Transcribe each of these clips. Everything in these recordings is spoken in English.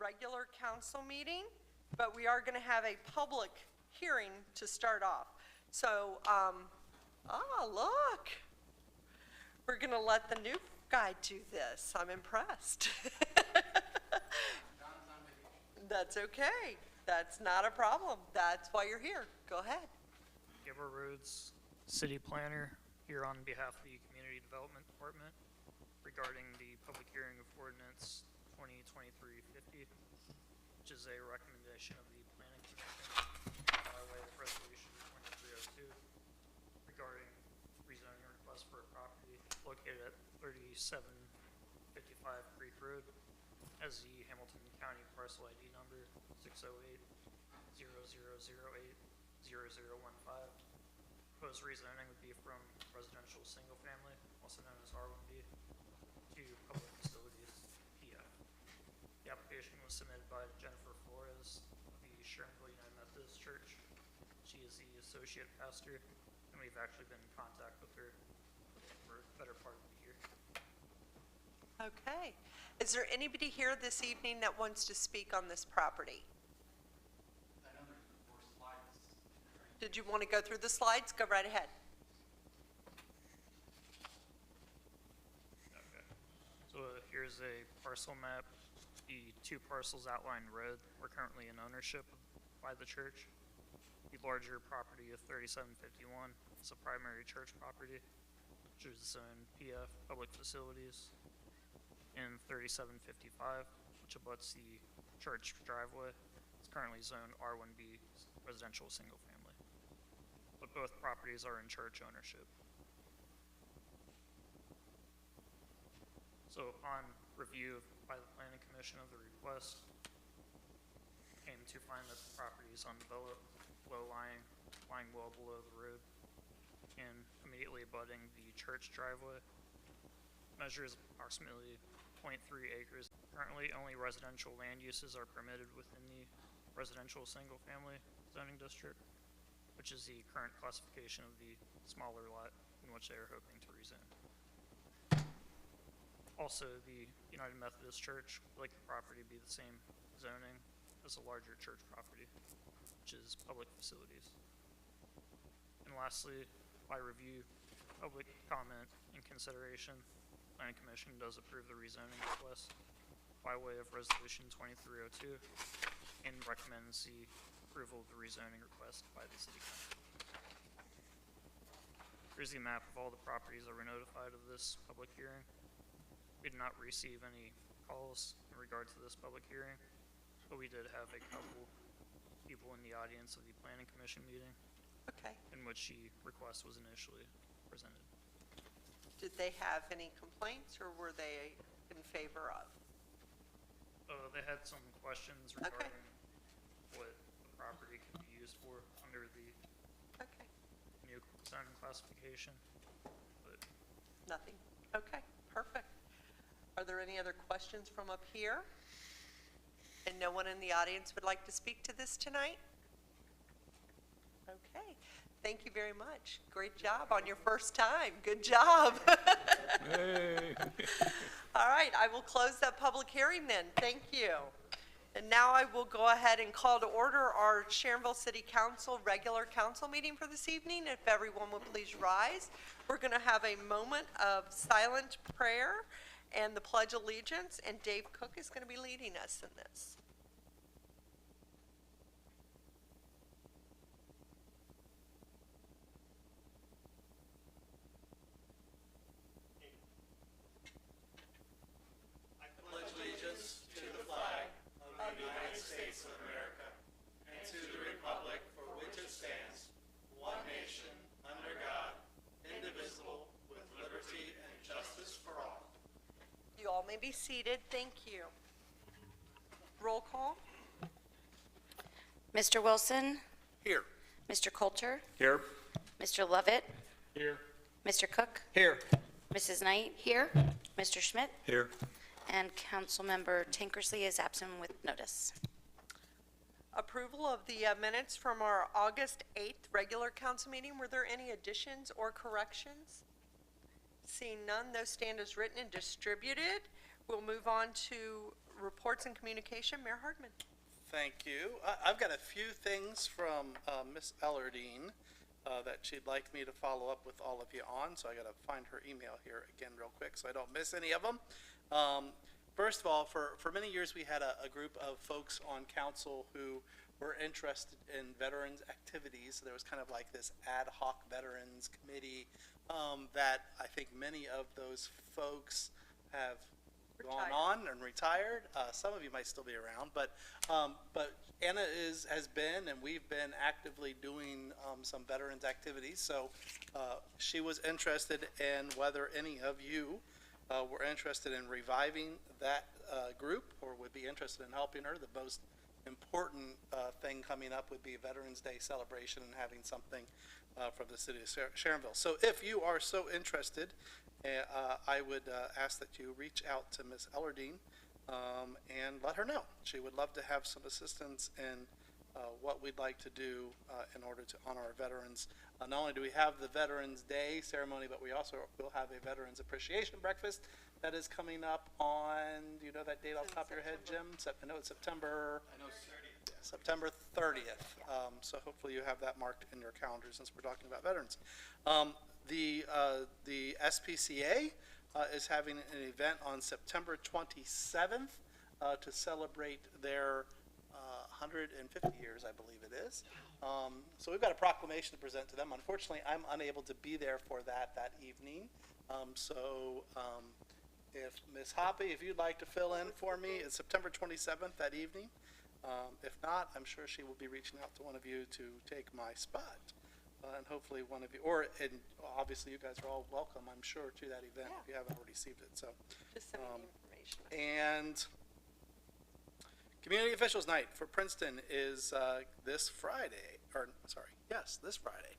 regular council meeting, but we are going to have a public hearing to start off. So, look, we're going to let the new guy do this. I'm impressed. That's okay. That's not a problem. That's why you're here. Go ahead. Giver Rhodes, City Planner, here on behalf of the Community Development Department regarding the public hearing of Ordinance 2023-50, which is a recommendation of the Planning Commission by way of Resolution 2302 regarding rezoning request for a property located at 3755 Creek Road as the Hamilton County parcel ID number 608-0008-0015. Proposed rezoning would be from residential single family, also known as R1B, to public facilities, PF. The application was submitted by Jennifer Flores of the Sharonville United Methodist Church. She is the associate pastor, and we've actually been in contact with her for the better part of the year. Okay. Is there anybody here this evening that wants to speak on this property? I know there's 4 slides. Did you want to go through the slides? Go right ahead. Okay. So here's a parcel map. The 2 parcels outlined in red were currently in ownership by the church. The larger property of 3751 is a primary church property, which is zoned PF, public facilities, and 3755, which abuts the church driveway. It's currently zoned R1B, residential single family. But both properties are in church ownership. So upon review by the Planning Commission of the request, came to find that the property is undeveloped, lying well below the road, and immediately abutting the church driveway. Measures approximately 0.3 acres. Currently, only residential land uses are permitted within the residential single-family zoning district, which is the current classification of the smaller lot in which they are hoping to rezone. Also, the United Methodist Church would like the property to be the same zoning as a larger church property, which is public facilities. And lastly, by review, public comment, and consideration, Planning Commission does approve the rezoning request by way of Resolution 2302 and recommends the approval of the rezoning request by the City Council. Here's the map of all the properties that were notified of this public hearing. We did not receive any calls in regard to this public hearing, but we did have a couple people in the audience of the Planning Commission meeting, Okay. in which the request was initially presented. Did they have any complaints, or were they in favor of? They had some questions regarding what the property could be used for under the Okay. new zoning classification, but Nothing. Okay, perfect. Are there any other questions from up here? And no one in the audience would like to speak to this tonight? Okay, thank you very much. Great job on your first time. Good job. Hey. All right, I will close that public hearing then. Thank you. And now I will go ahead and call to order our Sharonville City Council regular council meeting for this evening. If everyone would please rise. We're going to have a moment of silent prayer and the Pledge of Allegiance, and Dave Cook is going to be leading us in this. May be seated. Thank you. Roll call. Mr. Wilson? Here. Mr. Coulter? Here. Mr. Lovett? Here. Mr. Cook? Here. Mrs. Knight? Here. Mr. Schmidt? Here. And Councilmember Tankersley is absent with notice. Approval of the minutes from our August 8th regular council meeting. Were there any additions or corrections? Seeing none, those stand as written and distributed. We'll move on to reports and communication, Mayor Hardman. Thank you. I've got a few things from Miss Ellardine that she'd like me to follow up with all of you on, so I got to find her email here again real quick so I don't miss any of them. First of all, for many years we had a group of folks on council who were interested in veterans activities. So there was kind of like this ad hoc veterans committee that I think many of those folks have gone on and retired. Some of you might still be around, but Anna has been, and we've been actively doing some veterans activities. So she was interested in whether any of you were interested in reviving that group or would be interested in helping her. The most important thing coming up would be Veterans Day celebration and having something from the city of Sharonville. So if you are so interested, I would ask that you reach out to Ms. Ellardine and let her know. She would love to have some assistance in what we'd like to do in order to honor our veterans. Not only do we have the Veterans Day ceremony, but we also will have a Veterans Appreciation Breakfast that is coming up on, do you know that date off the top of your head, Jim? I know it's September. I know 30th. September 30th. So hopefully you have that marked in your calendar since we're talking about veterans. The SPCA is having an event on September 27th to celebrate their 150 years, I believe it is. So we've got a proclamation to present to them. Unfortunately, I'm unable to be there for that evening. If Ms. Hoppy, if you'd like to fill in for me, it's September 27th that evening. If not, I'm sure she will be reaching out to one of you to take my spot. And hopefully one of you, and obviously you guys are all welcome, I'm sure, to that event if you haven't already received it. So, Just send me the information. and Community Officials Night for Princeton is this Friday, this Friday.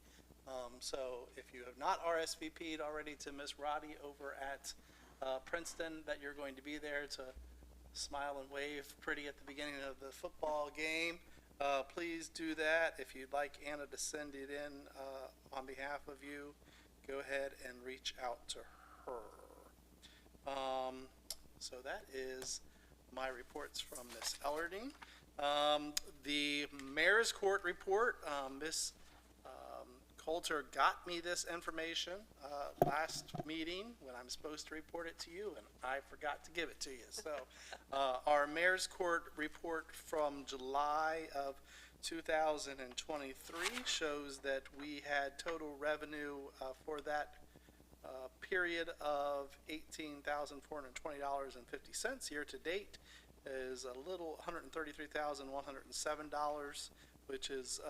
So if you have not RSVP'd already to Miss Roddy over at Princeton, that you're going to be there to smile and wave pretty at the beginning of the football game, please do that. If you'd like Anna to send it in on behalf of you, go ahead and reach out to her. So that is my reports from Miss Ellardine. The Mayor's Court report, Miss Coulter got me this information last meeting when I'm supposed to report it to you, and I forgot to give it to you. So our Mayor's Court report from July of 2023 shows that we had total revenue for that period of $18,420.50. Year to date is a little $133,107, which is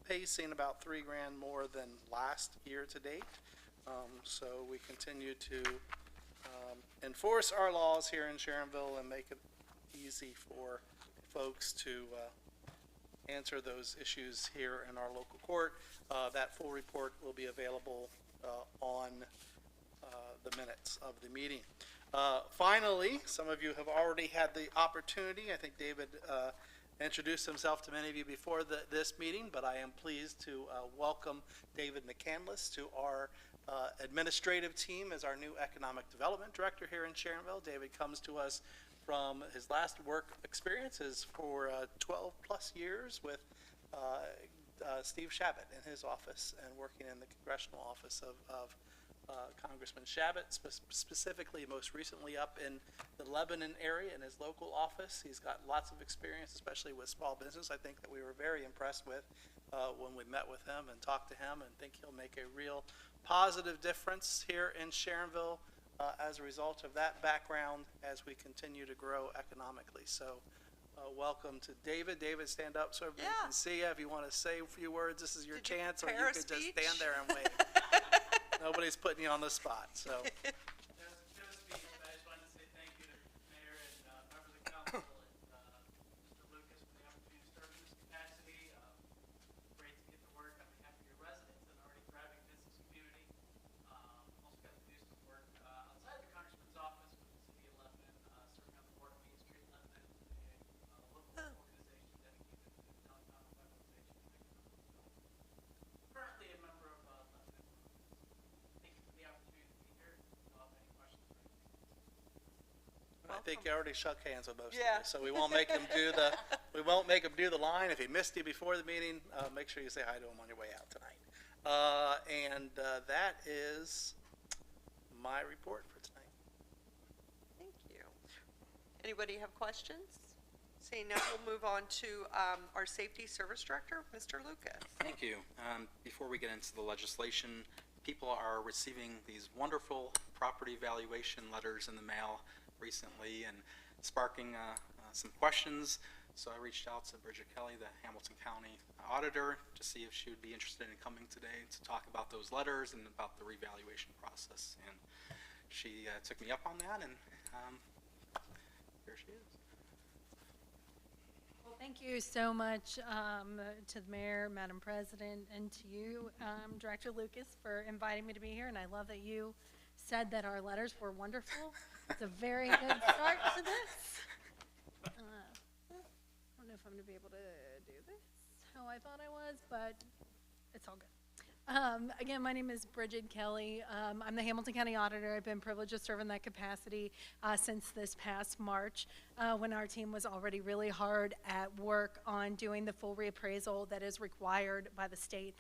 pacing about $3,000 more than last year to date. So we continue to enforce our laws here in Sharonville and make it easy for folks to answer those issues here in our local court. That full report will be available on the minutes of the meeting. Finally, some of you have already had the opportunity. I think David introduced himself to many of you before this meeting, but I am pleased to welcome David McCandless to our administrative team as our new Economic Development Director here in Sharonville. David comes to us from his last work experiences for 12 plus years with Steve Shabbat in his office and working in the congressional office of Congressman Shabbat, specifically most recently up in the Lebanon area in his local office. He's got lots of experience, especially with small business. I think that we were very impressed with when we met with him and talked to him, and think he'll make a real positive difference here in Sharonville as a result of that background as we continue to grow economically. So welcome to David. David, stand up so everybody can see you. If you want to say a few words, this is your chance, or you could just stand there and wave. Nobody's putting you on the spot, so. Just speak. I just wanted to say thank you to the mayor and members of the council and Mr. Lucas for the opportunity to serve in this capacity. Great to get to work on behalf of your residents and already thriving business community. Also got to do some work outside the congressman's office with the city of Lebanon, serving on the board of Main Street Lebanon, a local organization dedicated to downtown revitalization and economic development. Currently a member of Lebanon. Thank you for the opportunity to be here. welcome. I think you already shook hands with most of Yeah. you, so we won't make him do the, we won't make him do the line. If he missed you before the meeting, make sure you say hi to him on your way out tonight. That is my report for tonight. Thank you. Anybody have questions? Seeing none, we'll move on to our Safety Service Director, Mr. Lucas. Thank you. Before we get into the legislation, people are receiving these wonderful property valuation letters in the mail recently and sparking some questions. So I reached out to Bridget Kelly, the Hamilton County Auditor, to see if she would be interested in coming today to talk about those letters and about the revaluation process. And she took me up on that, and here she is. Well, thank you so much to the Mayor, Madam President, and to you, Director Lucas, for inviting me to be here. And I love that you said that our letters were wonderful. It's a very good start to this. I don't know if I'm going to be able to do this how I thought I was, but it's all good. Again, my name is Bridget Kelly. I'm the Hamilton County Auditor. I've been privileged to serve in that capacity since this past March, when our team was already really hard at work on doing the full reappraisal that is required by the state.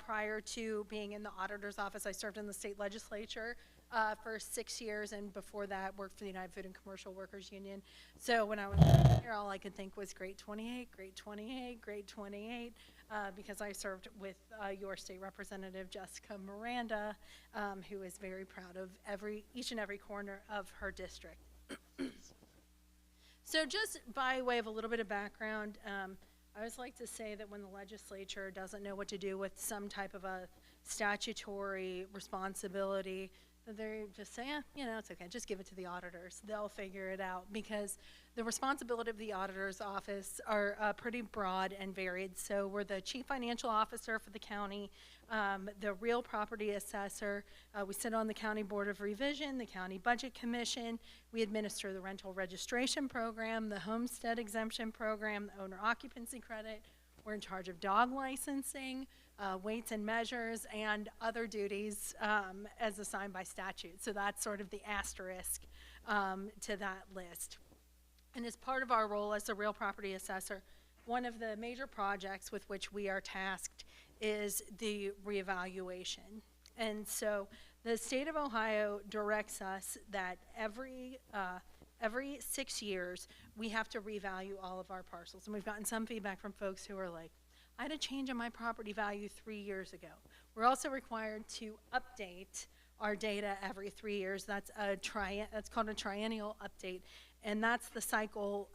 Prior to being in the auditor's office, I served in the state legislature for 6 years, and before that worked for the United Food and Commercial Workers Union. So when I was here, all I could think was grade 28, grade 28, grade 28, because I served with your state representative, Jessica Miranda, who is very proud of each and every corner of her district. So just by way of a little bit of background, I always like to say that when the legislature doesn't know what to do with some type of a statutory responsibility, that they just say, it's okay, just give it to the auditors. They'll figure it out, because the responsibility of the auditor's office are pretty broad and varied. So we're the chief financial officer for the county, the real property assessor. We sit on the county board of revision, the county budget commission. We administer the rental registration program, the homestead exemption program, the owner occupancy credit. We're in charge of dog licensing, weights and measures, and other duties as assigned by statute. So that's sort of the asterisk to that list. And as part of our role as a real property assessor, one of the major projects with which we are tasked is the reevaluation. And so the state of Ohio directs us that every 6 years we have to revalue all of our parcels. And we've gotten some feedback from folks who are like, I had a change in my property value 3 years ago. We're also required to update our data every 3 years. That's called a triennial update, and that's the cycle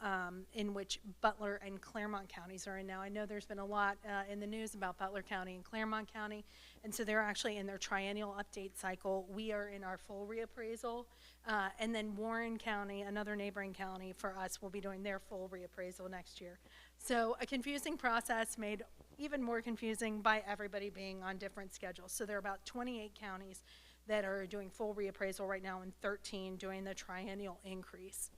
in which Butler and Claremont counties are in now. I know there's been a lot in the news about Butler County and Claremont County, and so they're actually in their triennial update cycle. We are in our full reappraisal, and then Warren County, another neighboring county for us, will be doing their full reappraisal next year. So a confusing process made even more confusing by everybody being on different schedules. So there are about 28 counties that are doing full reappraisal right now, and 13 doing the triennial increase.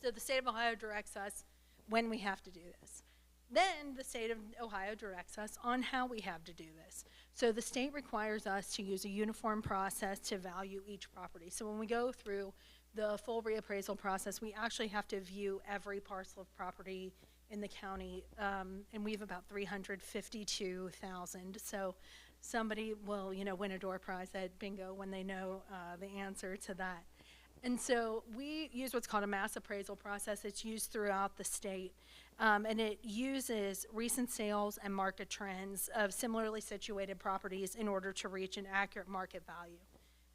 So the state of Ohio directs us when we have to do this. Then the state of Ohio directs us on how we have to do this. So the state requires us to use a uniform process to value each property. So when we go through the full reappraisal process, we actually have to view every parcel of property in the county, and we have about 352,000. So somebody will, win a door prize at bingo when they know the answer to that. And so we use what's called a mass appraisal process. It's used throughout the state, and it uses recent sales and market trends of similarly situated properties in order to reach an accurate market value.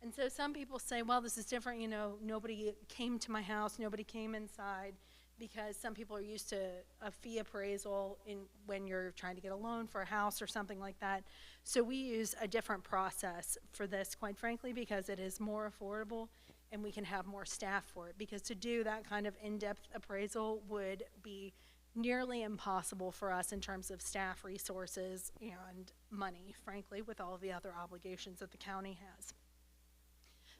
And so some people say, well, this is different, nobody came to my house, nobody came inside, because some people are used to a fee appraisal when you're trying to get a loan for a house or something like that. So we use a different process for this, quite frankly, because it is more affordable and we can have more staff for it. Because to do that kind of in-depth appraisal would be nearly impossible for us in terms of staff resources and money, frankly, with all of the other obligations that the county has.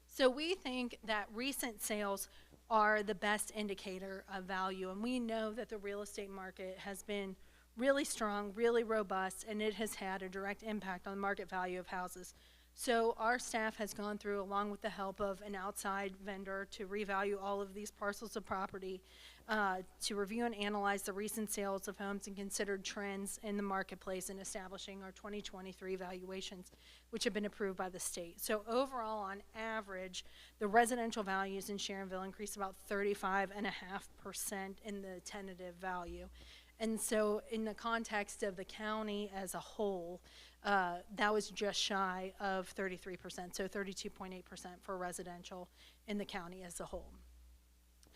So we think that recent sales are the best indicator of value, and we know that the real estate market has been really strong, really robust, and it has had a direct impact on the market value of houses. So our staff has gone through, along with the help of an outside vendor, to revalue all of these parcels of property, to review and analyze the recent sales of homes and considered trends in the marketplace in establishing our 2023 valuations, which have been approved by the state. So overall, on average, the residential values in Sharonville increased about 35.5% in the tentative value. And so in the context of the county as a whole, that was just shy of 33%, so 32.8% for residential in the county as a whole.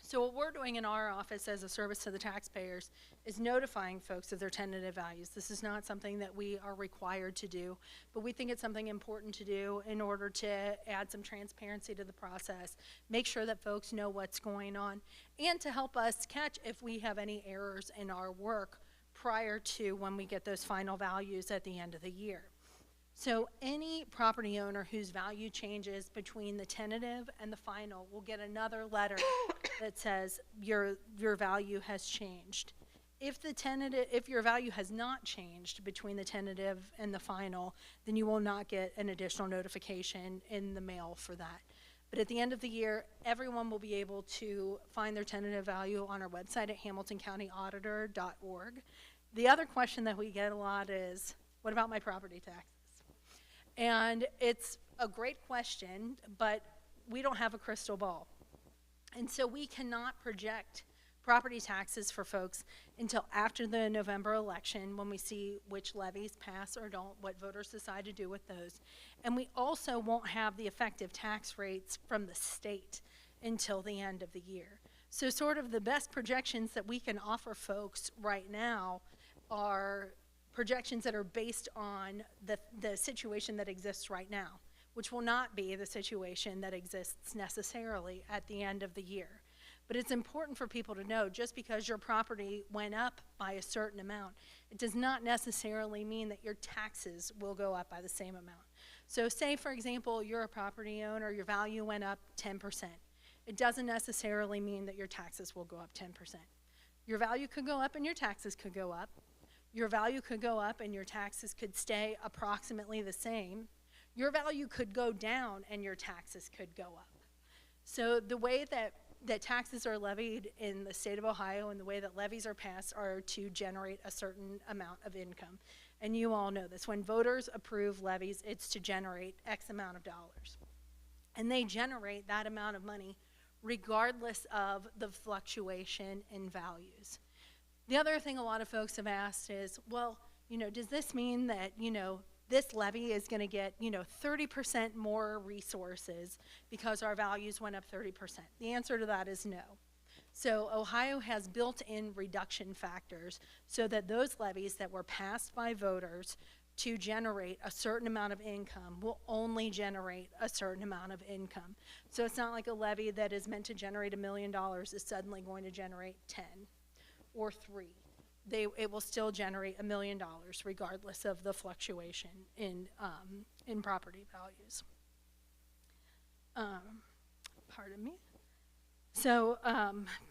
So what we're doing in our office as a service to the taxpayers is notifying folks of their tentative values. This is not something that we are required to do, but we think it's something important to do in order to add some transparency to the process, make sure that folks know what's going on, and to help us catch if we have any errors in our work prior to when we get those final values at the end of the year. So any property owner whose value changes between the tentative and the final will get another letter that says your value has changed. If your value has not changed between the tentative and the final, then you will not get an additional notification in the mail for that. But at the end of the year, everyone will be able to find their tentative value on our website at hamiltoncountyauditor.org. The other question that we get a lot is, what about my property taxes? And it's a great question, but we don't have a crystal ball. And so we cannot project property taxes for folks until after the November election, when we see which levies pass or don't, what voters decide to do with those. And we also won't have the effective tax rates from the state until the end of the year. So sort of the best projections that we can offer folks right now are projections that are based on the situation that exists right now, which will not be the situation that exists necessarily at the end of the year. But it's important for people to know, just because your property went up by a certain amount, it does not necessarily mean that your taxes will go up by the same amount. So say, for example, you're a property owner, your value went up 10%. It doesn't necessarily mean that your taxes will go up 10%. Your value could go up and your taxes could go up. Your value could go up and your taxes could stay approximately the same. Your value could go down and your taxes could go up. So the way that taxes are levied in the state of Ohio and the way that levies are passed are to generate a certain amount of income. And you all know this. When voters approve levies, it's to generate X amount of dollars. And they generate that amount of money regardless of the fluctuation in values. The other thing a lot of folks have asked is, well, does this mean that, this levy is going to get, 30% more resources because our values went up 30%? The answer to that is no. So Ohio has built-in reduction factors so that those levies that were passed by voters to generate a certain amount of income will only generate a certain amount of income. So it's not like a levy that is meant to generate $1 million is suddenly going to generate 10 or 3. It will still generate $1 million regardless of the fluctuation in property values. Pardon me. So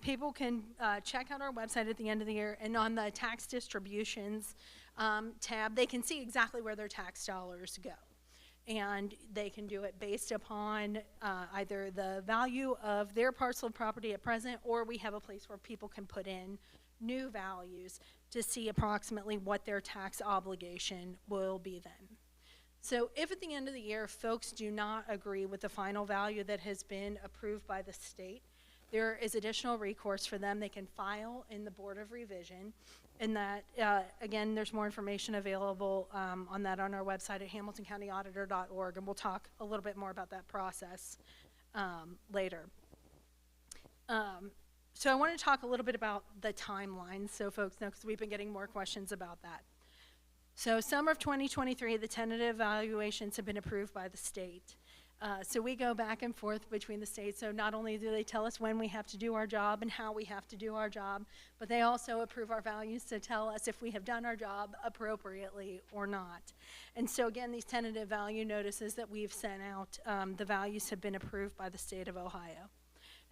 people can check out our website at the end of the year, and on the tax distributions tab, they can see exactly where their tax dollars go. And they can do it based upon either the value of their parcel of property at present, or we have a place where people can put in new values to see approximately what their tax obligation will be then. So if at the end of the year folks do not agree with the final value that has been approved by the state, there is additional recourse for them. They can file in the Board of Revision, and that, again, there's more information available on that on our website at hamiltoncountyauditor.org, and we'll talk a little bit more about that process later. So I want to talk a little bit about the timeline so folks know, because we've been getting more questions about that. So summer of 2023, the tentative valuations have been approved by the state. So we go back and forth between the states. So not only do they tell us when we have to do our job and how we have to do our job, but they also approve our values to tell us if we have done our job appropriately or not. And so again, these tentative value notices that we've sent out, the values have been approved by the state of Ohio.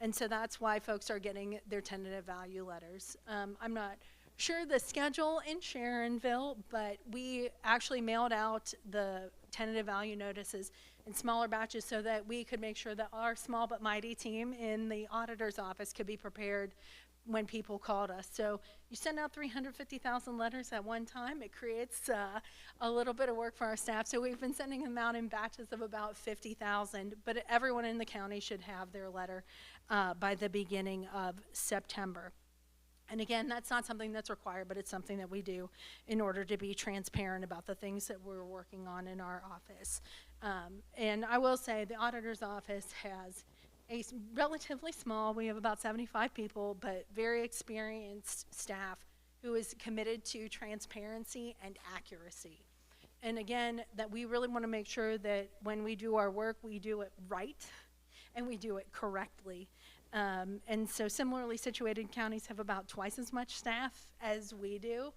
And so that's why folks are getting their tentative value letters. I'm not sure the schedule in Sharonville, but we actually mailed out the tentative value notices in smaller batches so that we could make sure that our small but mighty team in the auditor's office could be prepared when people called us. So you send out 350,000 letters at one time, it creates a little bit of work for our staff. So we've been sending them out in batches of about 50,000, but everyone in the county should have their letter by the beginning of September. And again, that's not something that's required, but it's something that we do in order to be transparent about the things that we're working on in our office. And I will say the auditor's office has relatively small, we have about 75 people, but very experienced staff who is committed to transparency and accuracy. And again, that we really want to make sure that when we do our work, we do it right and we do it correctly. And so similarly situated counties have about twice as much staff as we do.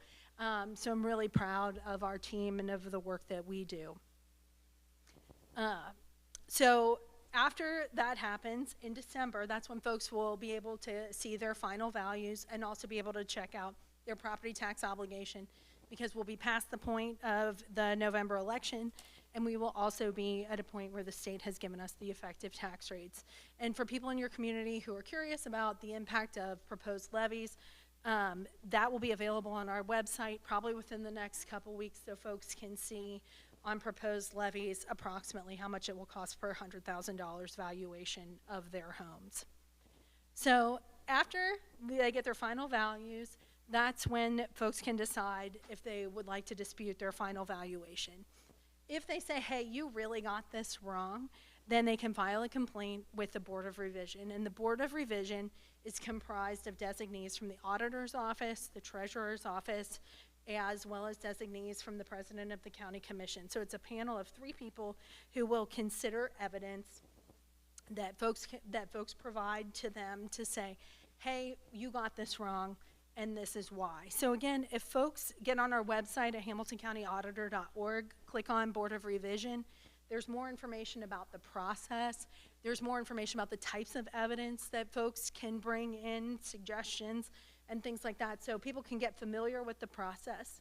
So I'm really proud of our team and of the work that we do. So after that happens in December, that's when folks will be able to see their final values and also be able to check out their property tax obligation, because we'll be past the point of the November election, and we will also be at a point where the state has given us the effective tax rates. And for people in your community who are curious about the impact of proposed levies, that will be available on our website probably within the next couple weeks, so folks can see on proposed levies approximately how much it will cost per $100,000 valuation of their homes. So after they get their final values, that's when folks can decide if they would like to dispute their final valuation. If they say, hey, you really got this wrong, then they can file a complaint with the Board of Revision. And the Board of Revision is comprised of designees from the Auditor's Office, the Treasurer's Office, as well as designees from the President of the County Commission. So it's a panel of 3 people who will consider evidence that folks provide to them to say, hey, you got this wrong, and this is why. So again, if folks get on our website at hamiltoncountyauditor.org, click on Board of Revision, there's more information about the process. There's more information about the types of evidence that folks can bring in, suggestions, and things like that, so people can get familiar with the process.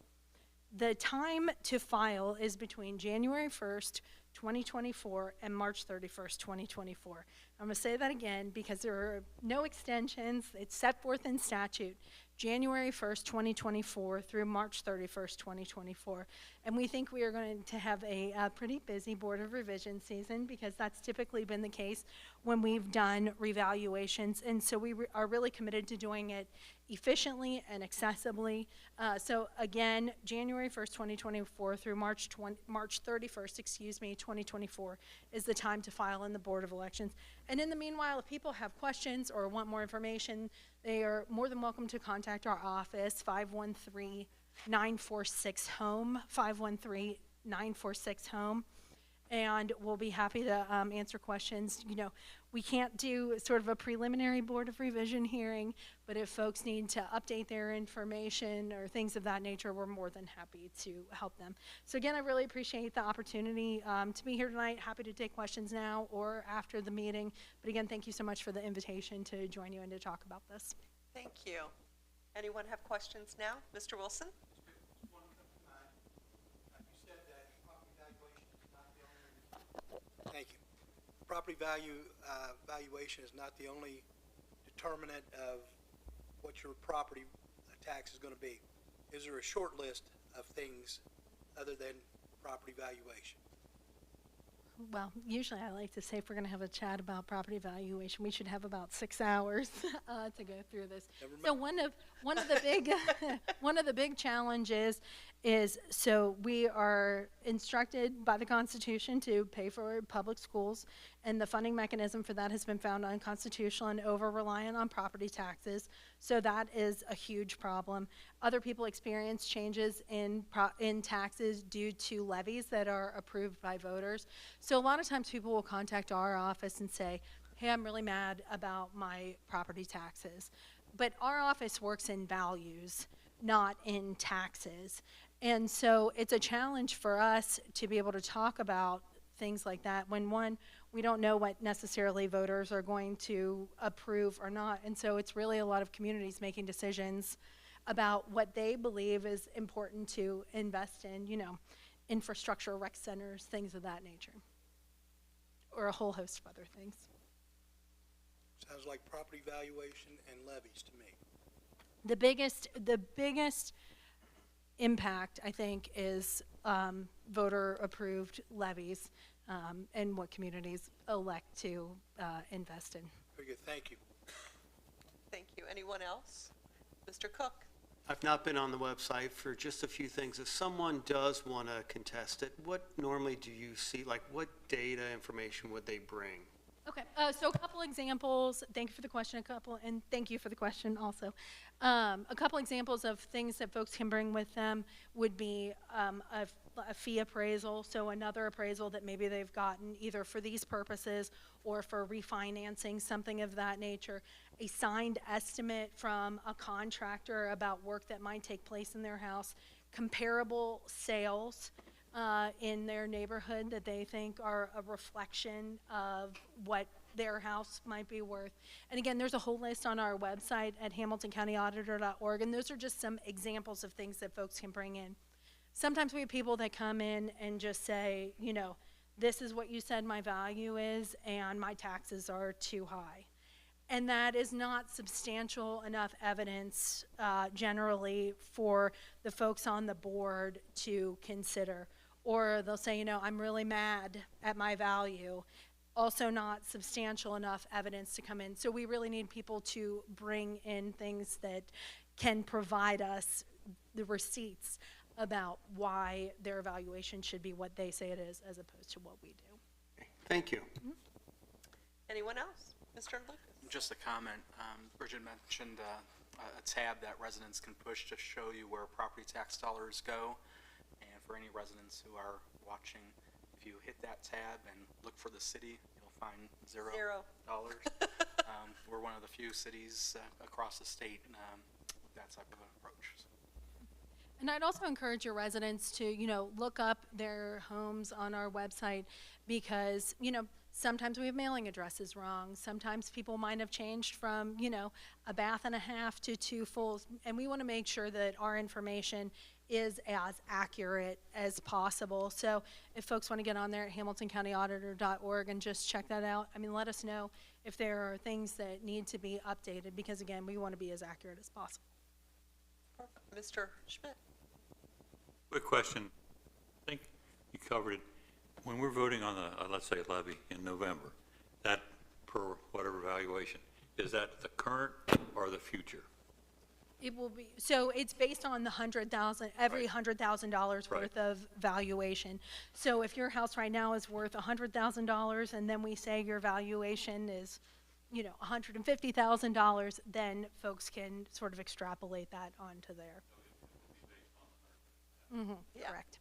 The time to file is between January 1st, 2024 and March 31st, 2024. I'm going to say that again because there are no extensions. It's set forth in statute, January 1st, 2024 through March 31st, 2024. And we think we are going to have a pretty busy Board of Revision season, because that's typically been the case when we've done revaluations. And so we are really committed to doing it efficiently and accessibly. So again, January 1st, 2024 through March 31st, 2024 is the time to file in the Board of Elections. And in the meanwhile, if people have questions or want more information, they are more than welcome to contact our office, 513-946-HOME, 513-946-HOME. And we'll be happy to answer questions. You know, we can't do sort of a preliminary Board of Revision hearing, but if folks need to update their information or things of that nature, we're more than happy to help them. So again, I really appreciate the opportunity to be here tonight. Happy to take questions now or after the meeting. But again, thank you so much for the invitation to join you and to talk about this. Thank you. Anyone have questions now? Mr. Wilson? Thank you. Property valuation is not the only determinant of what your property tax is going to be. Is there a short list of things other than property valuation? Well, usually I like to say if we're going to have a chat about property valuation, we should have about 6 hours to go through this. So one of the big one of the big challenges is, so we are instructed by the Constitution to pay for public schools, and the funding mechanism for that has been found unconstitutional and over-reliant on property taxes. So that is a huge problem. Other people experience changes in taxes due to levies that are approved by voters. So a lot of times people will contact our office and say, hey, I'm really mad about my property taxes. But our office works in values, not in taxes. And so it's a challenge for us to be able to talk about things like that when, one, we don't know what necessarily voters are going to approve or not. And so it's really a lot of communities making decisions about what they believe is important to invest in, you know, infrastructure, rec centers, things of that nature, or a whole host of other things. Sounds like property valuation and levies to me. The biggest impact, I think, is voter-approved levies and what communities elect to invest in. Very good, thank you. Thank you. Anyone else? Mr. Cook? I've not been on the website for just a few things. If someone does want to contest it, what normally do you see, like what data information would they bring? Okay, so a couple examples. Thank you for the question, and thank you for the question also. A couple examples of things that folks can bring with them would be a fee appraisal, so another appraisal that maybe they've gotten either for these purposes or for refinancing, something of that nature. A signed estimate from a contractor about work that might take place in their house, comparable sales in their neighborhood that they think are a reflection of what their house might be worth. And again, there's a whole list on our website at hamiltoncountyauditor.org, and those are just some examples of things that folks can bring in. Sometimes we have people that come in and just say, you know, this is what you said my value is, and my taxes are too high. And that is not substantial enough evidence generally for the folks on the board to consider. Or they'll say, you know, I'm really mad at my value. Also not substantial enough evidence to come in. So we really need people to bring in things that can provide us the receipts about why their evaluation should be what they say it is as opposed to what we do. Okay, thank you. Anyone else? Mr. Lucas? Just a comment. Bridget mentioned a tab that residents can push to show you where property tax dollars go. And for any residents who are watching, if you hit that tab and look for the city, you'll find $0. We're one of the few cities across the state with that type of approach. And I'd also encourage your residents to, you know, look up their homes on our website because, you know, sometimes we have mailing addresses wrong. Sometimes people might have changed from, you know, a bath and a half to 2 fulls. And we want to make sure that our information is as accurate as possible. So if folks want to get on there at hamiltoncountyauditor.org and just check that out, I mean, let us know if there are things that need to be updated because, again, we want to be as accurate as possible. Perfect. Mr. Schmidt? Quick question. I think you covered it. When we're voting on the, let's say, levy in November, that per whatever valuation, is that the current or the future? It will be, so it's based on the every $100,000 worth of valuation. So if your house right now is worth $100,000 and then we say your valuation is, you know, $150,000, then folks can sort of extrapolate that onto their. Yeah. Correct.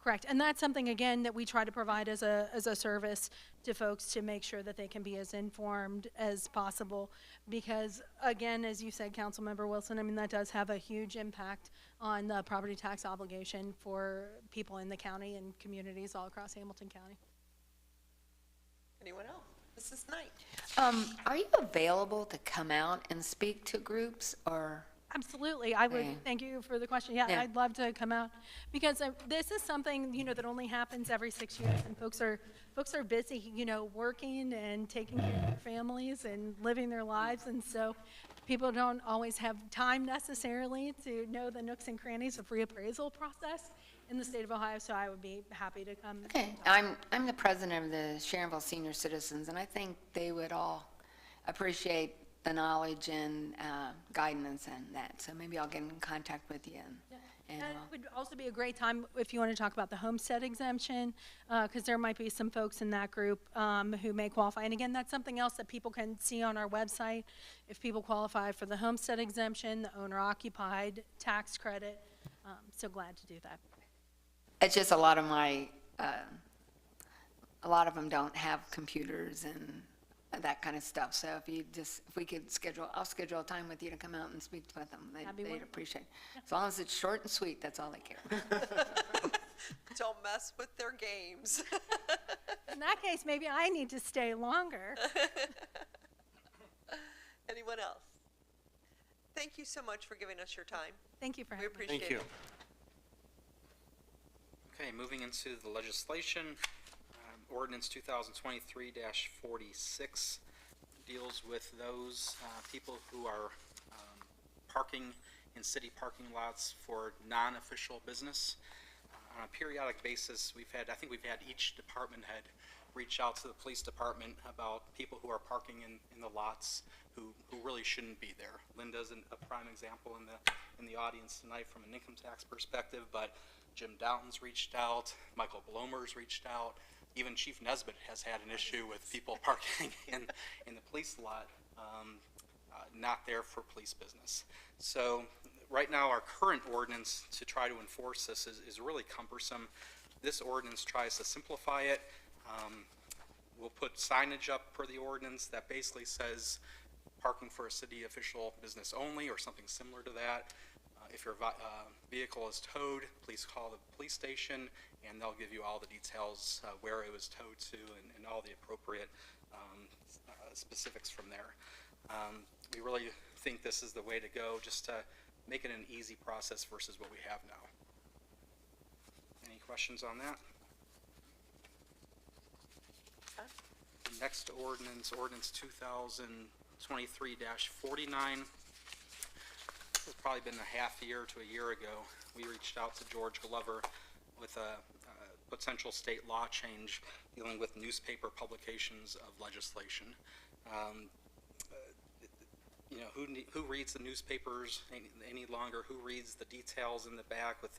Correct, and that's something, again, that we try to provide as a service to folks to make sure that they can be as informed as possible. Because, again, as you said, Councilmember Wilson, I mean, that does have a huge impact on the property tax obligation for people in the county and communities all across Hamilton County. Anyone else? Mrs. Knight? Are you available to come out and speak to groups or? Absolutely, I would, Okay. thank you for the question. Yeah, Yeah. I'd love to come out because this is something, you know, that only happens every 6 years and folks are busy, you know, working and taking care of their families and living their lives, and so people don't always have time necessarily to know the nooks and crannies of reappraisal process in the state of Ohio, so I would be happy to come. Okay, I'm the president of the Sharonville Senior Citizens, and I think they would all appreciate the knowledge and guidance and that. So maybe I'll get in contact with you. And That would also be a great time if you want to talk about the homestead exemption, because there might be some folks in that group who may qualify. And again, that's something else that people can see on our website. If people qualify for the homestead exemption, the owner-occupied tax credit, so glad to do that. it's just a lot of them don't have computers and that kind of stuff. So if we could I'll schedule a time with you to come out and speak with them. That'd be They'd wonderful. appreciate it. As long as it's short and sweet, that's all they care. Don't mess with their games. In that case, maybe I need to stay longer. Anyone else? Thank you so much for giving us your time. Thank you for We having me. appreciate Thank you. it. Okay, moving into the legislation, ordinance 2023-46 deals with those people who are parking in city parking lots for non-official business. On a periodic basis, I think we've had each department head reach out to the police department about people who are parking in the lots who really shouldn't be there. Linda's a prime example in the audience tonight from an income tax perspective, but Jim Downton's reached out, Michael Blomer's reached out, even Chief Nesbitt has had an issue with people parking in the police lot, not there for police business. So right now, our current ordinance to try to enforce this is really cumbersome. This ordinance tries to simplify it. We'll put signage up per the ordinance that basically says parking for a city official business only or something similar to that. If your vehicle is towed, please call the police station and they'll give you all the details where it was towed to and all the appropriate specifics from there. We really think this is the way to go, just to make it an easy process versus what we have now. Any questions on that? Next ordinance, ordinance 2023-49. It's probably been a half year to a year ago. We reached out to George Glover with a potential state law change dealing with newspaper publications of legislation. You know, who reads the newspapers any longer? Who reads the details in the back with,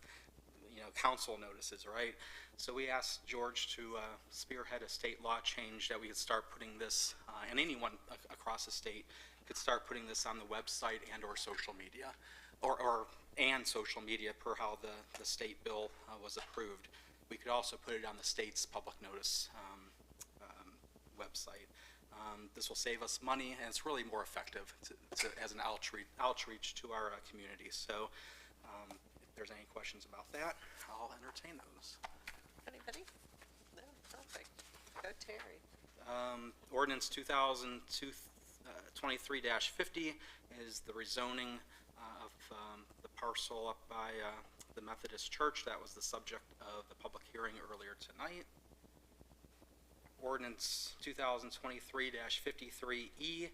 you know, council notices, right? So we asked George to spearhead a state law change that we could start putting this, and anyone across the state could start putting this on the website and or social media, and social media per how the state bill was approved. We could also put it on the state's public notice website. This will save us money, and it's really more effective as an outreach to our community. So if there's any questions about that, I'll entertain those. Anybody? No, perfect. Go Terry. Ordinance 2023-50 is the rezoning of the parcel up by the Methodist Church. That was the subject of the public hearing earlier tonight. Ordinance 2023-53E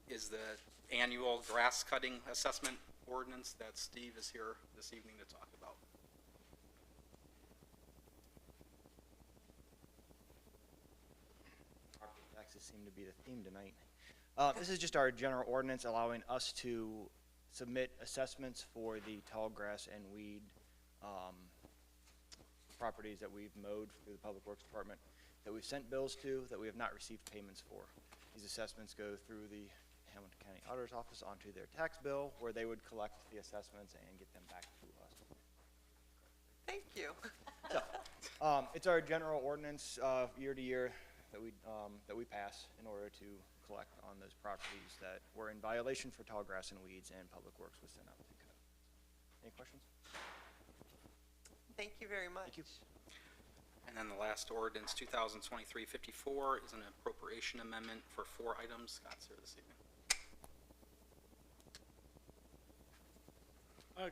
is the annual grass cutting assessment ordinance that Steve is here this evening to talk about. Property taxes seem to be the theme tonight. This is just our general ordinance allowing us to submit assessments for the tall grass and weed properties that we've mowed through the Public Works Department, that we've sent bills to, that we have not received payments for. These assessments go through the Hamilton County Auditor's Office onto their tax bill, where they would collect the assessments and get them back to us. Thank you. So, it's our general ordinance year to year that we pass in order to collect on those properties that were in violation for tall grass and weeds, and Public Works was sent out to cut. Any questions? Thank you very much. Thank you. And then the last ordinance, 2023-54, is an appropriation amendment for 4 items. Scott's here this evening.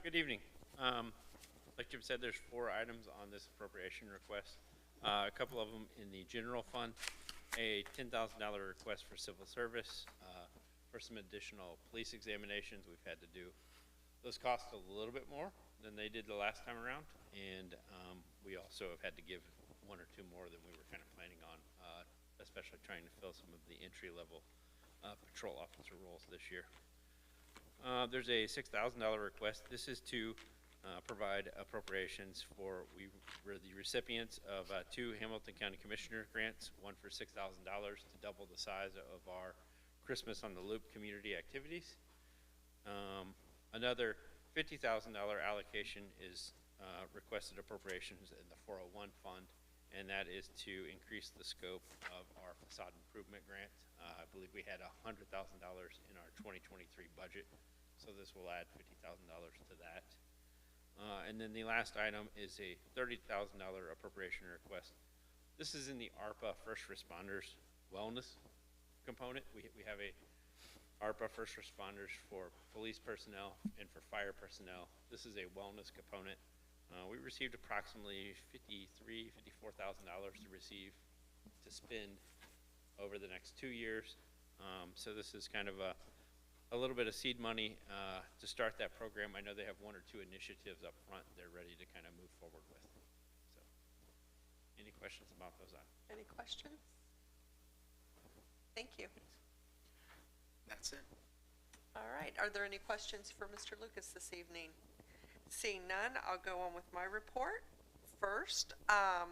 Good evening. Like Jim said, there's 4 items on this appropriation request. A couple of them in the general fund, a $10,000 request for civil service, for some additional police examinations we've had to do. Those cost a little bit more than they did the last time around, and we also have had to give 1 or 2 more than we were kind of planning on, especially trying to fill some of the entry-level patrol officer roles this year. There's a $6,000 request. This is to provide appropriations for, we were the recipients of 2 Hamilton County Commissioner grants, one for $6,000 to double the size of our Christmas on the Loop community activities. Another $50,000 allocation is requested appropriations in the 401 fund, and that is to increase the scope of our facade improvement grant. I believe we had $100,000 in our 2023 budget, so this will add $50,000 to that. And then the last item is a $30,000 appropriation request. This is in the ARPA First Responders Wellness component. We have a ARPA First Responders for police personnel and for fire personnel. This is a wellness component We received approximately $54,000 to spend over the next 2 years. So this is kind of a little bit of seed money to start that program. I know they have 1 or 2 initiatives up front they're ready to kind of move forward with. So, any questions about those items? Any questions? Thank you. That's it. All right, are there any questions for Mr. Lucas this evening? Seeing none, I'll go on with my report. First, I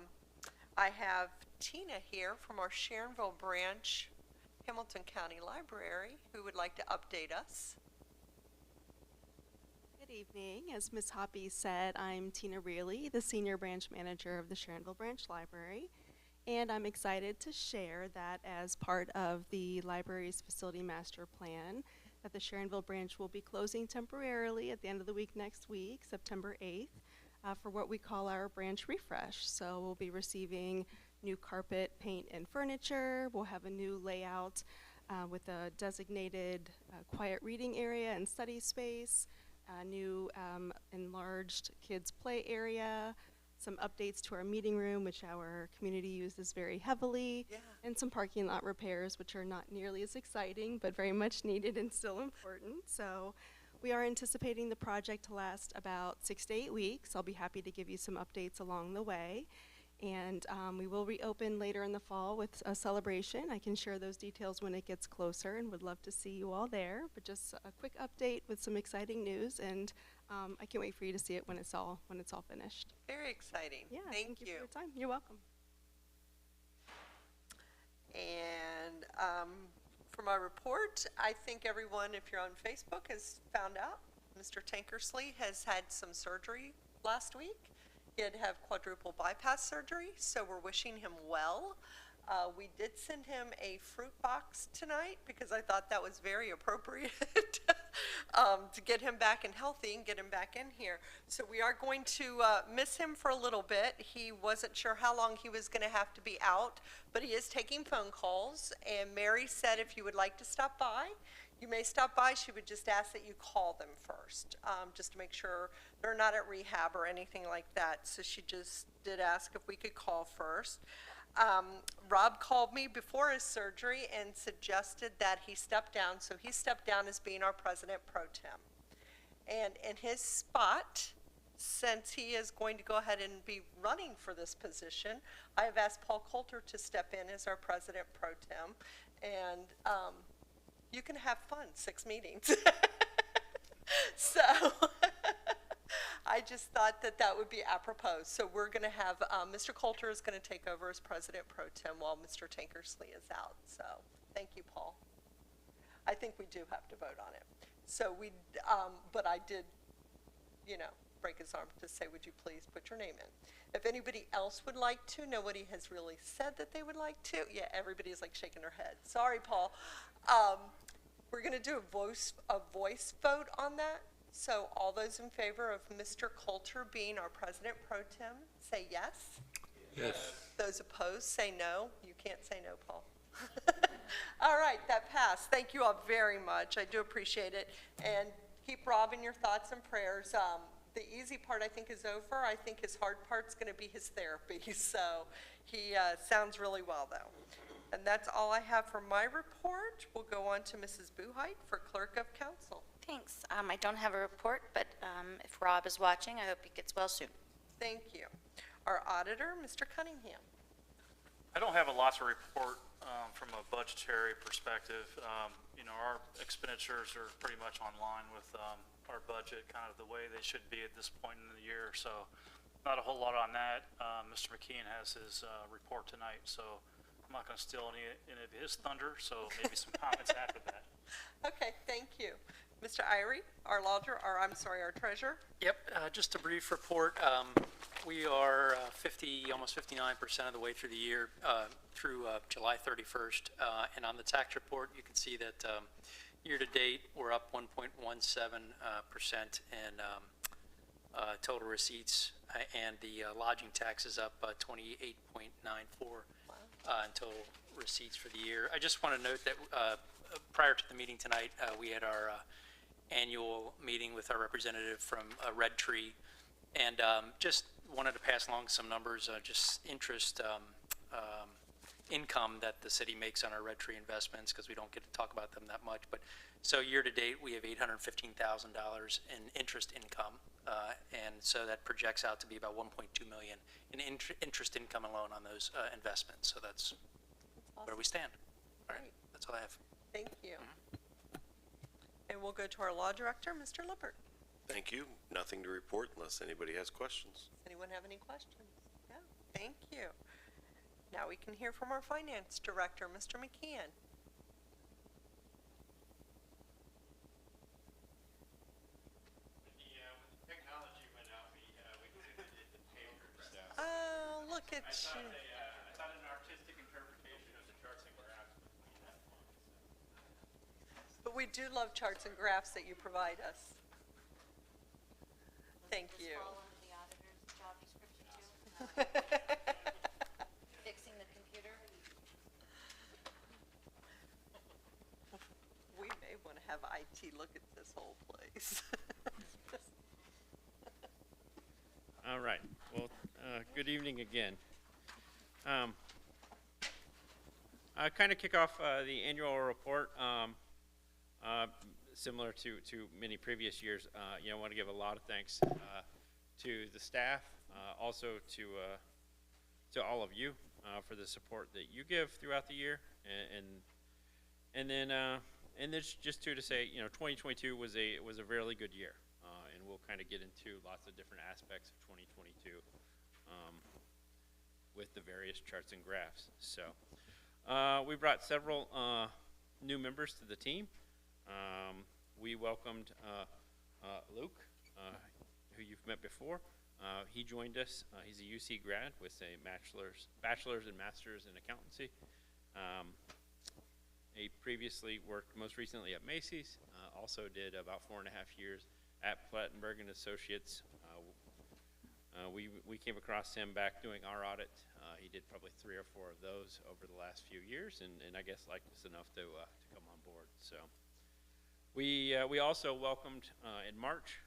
have Tina here from our Sharonville branch, Hamilton County Library, who would like to update us. Good evening. As Ms. Hoppy said, I'm Tina Reilly, the Senior Branch Manager of the Sharonville Branch Library, and I'm excited to share that as part of the library's facility master plan, that the Sharonville branch will be closing temporarily at the end of the week next week, September 8th, for what we call our branch refresh. So we'll be receiving new carpet, paint, and furniture. We'll have a new layout with a designated quiet reading area and study space, a new enlarged kids play area, some updates to our meeting room, which our community uses very heavily, and some parking lot repairs, which are not nearly as exciting, but very much needed and still important. So we are anticipating the project to last about 6 to 8 weeks. I'll be happy to give you some updates along the way. And we will reopen later in the fall with a celebration. I can share those details when it gets closer and would love to see you all there. But just a quick update with some exciting news, and I can't wait for you to see it when it's all finished. Very exciting. Yeah, Thank you you. for your time. You're welcome. And for my report, I think everyone, if you're on Facebook, has found out Mr. Tankersley has had some surgery last week. He had to have quadruple bypass surgery, so we're wishing him well. We did send him a fruit box tonight because I thought that was very appropriate to get him back and healthy and get him back in here. So we are going to miss him for a little bit. He wasn't sure how long he was going to have to be out, but he is taking phone calls. And Mary said if you would like to stop by, you may stop by. She would just ask that you call them first, just to make sure they're not at rehab or anything like that. So she just did ask if we could call first. Rob called me before his surgery and suggested that he step down. So he stepped down as being our president pro tem. And in his spot, since he is going to go ahead and be running for this position, I have asked Paul Coulter to step in as our president pro tem. And you can have fun, 6 meetings. So I just thought that that would be apropos. So we're going to have, Mr. Coulter is going to take over as president pro tem while Mr. Tankersley is out. So thank you, Paul. I think we do have to vote on it. So we, but I did, break his arm to say, would you please put your name in? If anybody else would like to, nobody has really said that they would like to. Yeah, everybody's like shaking their head. Sorry, Paul. We're going to do a voice vote on that. So all those in favor of Mr. Coulter being our president pro tem, say yes. Yes. Those opposed, say no. You can't say no, Paul. All right, that passed. Thank you all very much. I do appreciate it. And keep Rob in your thoughts and prayers. The easy part, I think, is over. I think his hard part's going to be his therapy. So he sounds really well, though. And that's all I have for my report. We'll go on to Mrs. Buhite for Clerk of Council. Thanks. I don't have a report, but if Rob is watching, I hope he gets well soon. Thank you. Our auditor, Mr. Cunningham. I don't have a lot to report from a budgetary perspective. Our expenditures are pretty much on line with our budget, kind of the way they should be at this point in the year. So not a whole lot on that. Mr. McKeon has his report tonight, so I'm not going to steal any of his thunder, so maybe some comments after that. Okay, thank you. Mr. Irie, our treasurer. Yep, just a brief report. We are almost 59% of the way through the year, through July 31st. And on the tax report, you can see that year-to-date, we're up 1.17% in total receipts, and the lodging tax is up 28.94% in total receipts for the year. I just want to note that prior to the meeting tonight, we had our annual meeting with our representative from Red Tree, And just wanted to pass along some numbers, just interest income that the city makes on our Red Tree investments, because we don't get to talk about them that much. But so year to date, we have $815,000 in interest income, and so that projects out to be about 1.2 million in interest income alone on those investments. So that's where we stand. All right, that's all I have. Thank you. And we'll go to our law director, Mr. Lippert. Thank you. Nothing to report unless anybody has questions. Anyone have any questions? No, thank you. Now we can hear from our finance director, Mr. McKeon. Oh, look at you. I thought an artistic interpretation of the charts and graphs would be that fun. But we do love charts and graphs that you provide us. Thank you. The auditor's job description too. Fixing the computer. We may want to have IT look at this whole place. All right. Well, good evening again. I kind of kick off the annual report. Similar to many previous years, I want to give a lot of thanks to the staff, also to all of you for the support that you give throughout the year, and then just to say, 2022 was a really good year, and we'll kind of get into lots of different aspects of 2022 with the various charts and graphs. So we brought several new members to the team. We welcomed Luke, who you've met before. He joined us. He's a UC grad with a bachelor's and master's in accountancy. He previously worked most recently at Macy's, also did about 4.5 years at Plattenberg and Associates. We came across him back doing our audit. He did probably 3 or 4 of those over the last few years, and I guess liked us enough to come on board. So we also welcomed in March,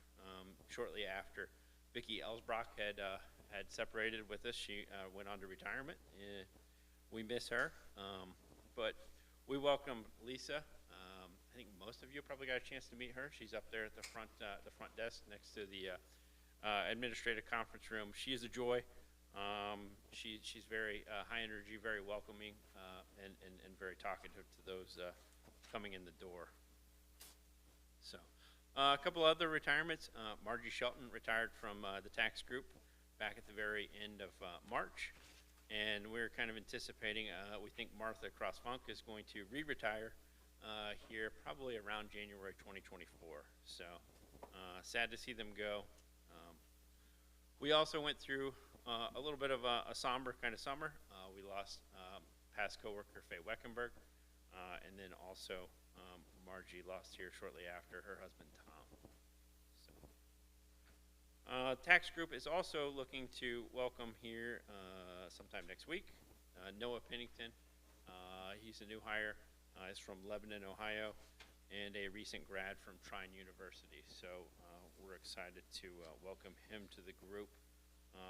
shortly after Vicki Ellsbrock had separated with us. She went on to retirement. We miss her, but we welcomed Lisa. I think most of you probably got a chance to meet her. She's up there at the front desk next to the administrative conference room. She is a joy. She's very high energy, very welcoming, and very talkative to those coming in the door. So a couple other retirements. Margie Shelton retired from the tax group back at the very end of March, and we're kind of anticipating, we think Martha Cross-Funk is going to re-retire here probably around January 2024. So sad to see them go. We also went through a little bit of a somber kind of summer. We lost past coworker Faye Weckenberg, and then also Margie lost here shortly after her husband Tom. So, tax group is also looking to welcome here sometime next week Noah Pennington. He's a new hire. He's from Lebanon, Ohio, and a recent grad from Trine University. So we're excited to welcome him to the group.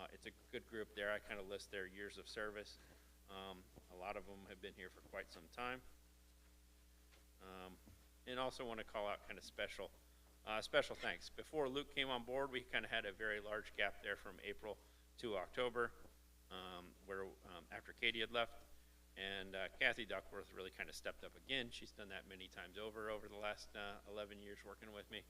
It's a good group there. I kind of list their years of service. A lot of them have been here for quite some time. And also want to call out kind of special thanks. Before Luke came on board, we kind of had a very large gap there from April to October, where after Katie had left, and Kathy Duckworth really kind of stepped up again. She's done that many times over the last 11 years working with me.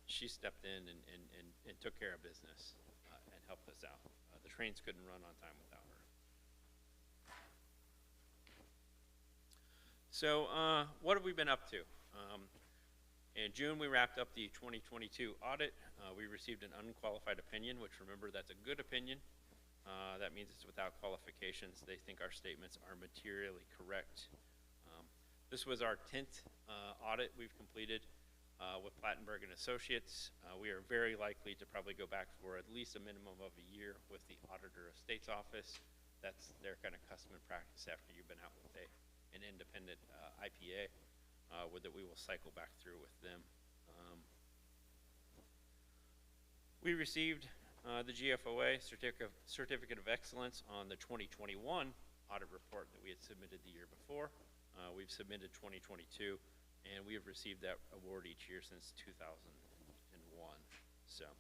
She stepped in and took care of business and helped us out. The trains couldn't run on time without her. So what have we been up to? In June, we wrapped up the 2022 audit. We received an unqualified opinion, which, remember, that's a good opinion. That means it's without qualifications. They think our statements are materially correct. This was our 10th audit we've completed with Plattenberg and Associates. We are very likely to probably go back for at least a minimum of a year with the Auditor of State's Office. That's their kind of custom and practice after you've been out with an independent IPA. That we will cycle back through with them. We received the GFOA Certificate of Excellence on the 2021 audit report that we had submitted the year before. We've submitted 2022, and we have received that award each year since 2001. So,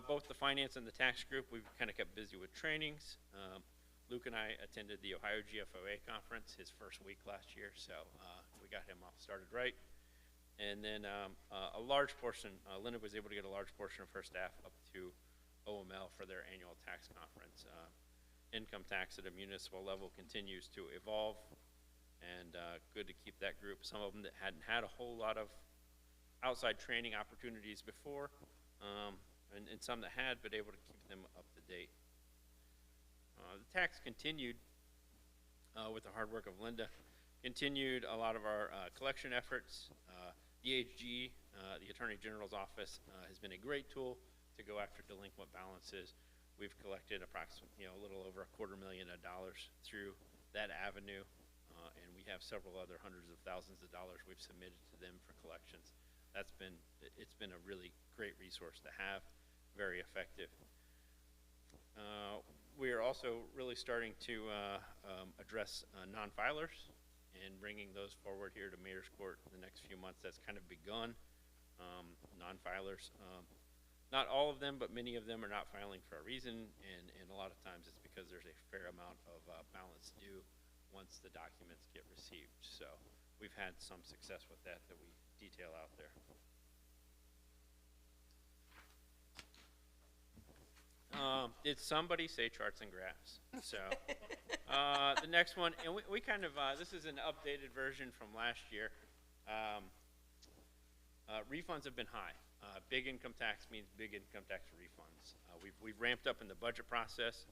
both the finance and the tax group, we've kind of kept busy with trainings. Luke and I attended the Ohio GFOA conference his first week last year, so we got him off started right. And then a large portion, Linda was able to get a large portion of her staff up to OML for their annual tax conference. Income tax at a municipal level continues to evolve, and good to keep that group. Some of them that hadn't had a whole lot of outside training opportunities before, and some that had, but able to keep them up to date. The tax continued with the hard work of Linda. Continued a lot of our collection efforts. DHG, the Attorney General's office, has been a great tool to go after delinquent balances. We've collected approximately, a little over $250,000 through that avenue, and we have several other hundreds of thousands of dollars we've submitted to them for collections. It's been a really great resource to have, very effective. We are also really starting to address non-filers and bringing those forward here to Mayor's Court in the next few months. That's kind of begun. Non-filers, not all of them, but many of them are not filing for a reason, and a lot of times it's because there's a fair amount of balance due once the documents get received. So we've had some success with that we detail out there. Did somebody say charts and graphs? So the next one, and we kind of, this is an updated version from last year. Refunds have been high. Big income tax means big income tax refunds. We've ramped up in the budget process